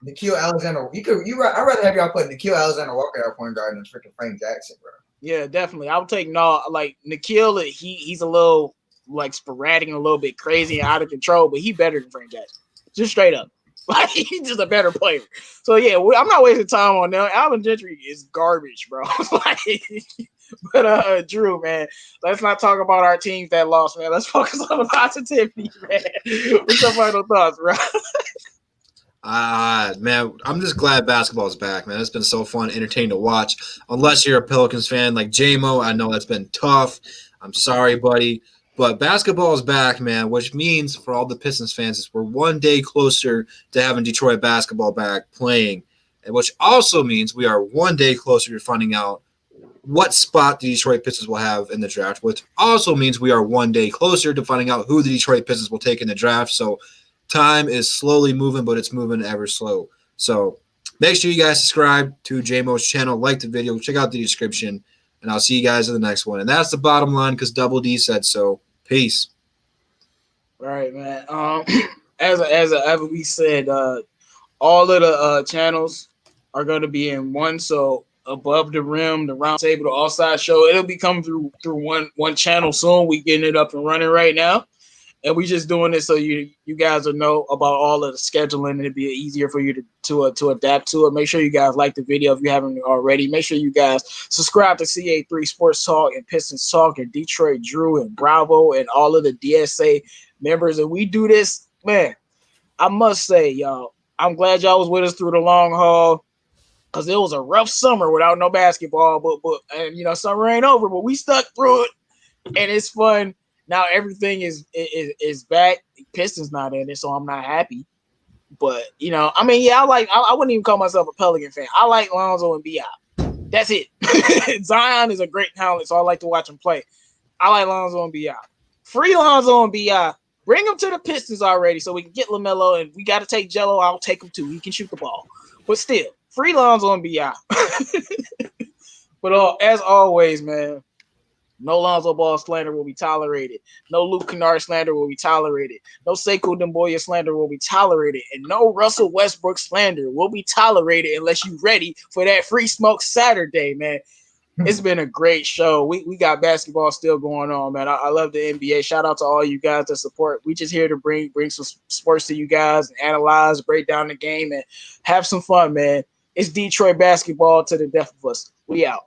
Nikhil Alexander. I'd rather have y'all put Nikhil Alexander Walker at point guard than freaking Frank Jackson, bro. Yeah, definitely. I would take like Nikhil. He's a little like sporadic and a little bit crazy and out of control, but he better than Frank Jackson. Just straight up. Like he's just a better player. So yeah, I'm not wasting time on that. Alvin Gentry is garbage, bro. Like, but Drew, man, let's not talk about our teams that lost, man. Let's focus on the positivity, man. What's your final thoughts, bro? Man, I'm just glad basketball's back, man. It's been so fun, entertaining to watch. Unless you're a Pelicans fan like J-Mo, I know that's been tough. I'm sorry, buddy. But basketball is back, man, which means for all the Pistons fans is we're one day closer to having Detroit basketball back playing, which also means we are one day closer to finding out what spot the Detroit Pistons will have in the draft, which also means we are one day closer to finding out who the Detroit Pistons will take in the draft. So time is slowly moving, but it's moving ever slow. So make sure you guys subscribe to JMO's channel, like the video, check out the description, and I'll see you guys in the next one. And that's the bottom line because Double D said so. Peace. All right, man. As we said, all of the channels are going to be in one. So Above the Rim, the Round Table, the All Side Show, it'll be coming through one channel soon. We getting it up and running right now. And we just doing this so you guys will know about all of the scheduling, and it'd be easier for you to adapt to it. Make sure you guys like the video if you haven't already. Make sure you guys subscribe to CA3 Sports Talk and Pistons Talk and Detroit Drew and Bravo and all of the DSA members. And we do this, man. I must say, y'all, I'm glad y'all was with us through the long haul because it was a rough summer without no basketball. But and summer ain't over, but we stuck through it, and it's fun. Now everything is back. Pistons not in it, so I'm not happy. But I wouldn't even call myself a Pelican fan. I like Lonzo and Bi. That's it. Zion is a great talent, so I like to watch him play. I like Lonzo and Bi. Free Lonzo and Bi. Bring him to the Pistons already, so we can get LaMelo. And we got to take Jello. I'll take him too. He can shoot the ball. But still, free Lonzo and Bi. But as always, man. No Lonzo Ball slander will be tolerated. No Luke Kennard slander will be tolerated. No Sekou Doumbouya slander will be tolerated. And no Russell Westbrook slander will be tolerated unless you're ready for that Free Smoke Saturday, man. It's been a great show. We got basketball still going on, man. I love the NBA. Shout out to all you guys that support. We just here to bring some sports to you guys and analyze, break down the game, and have some fun, man. It's Detroit basketball to the death of us. We out.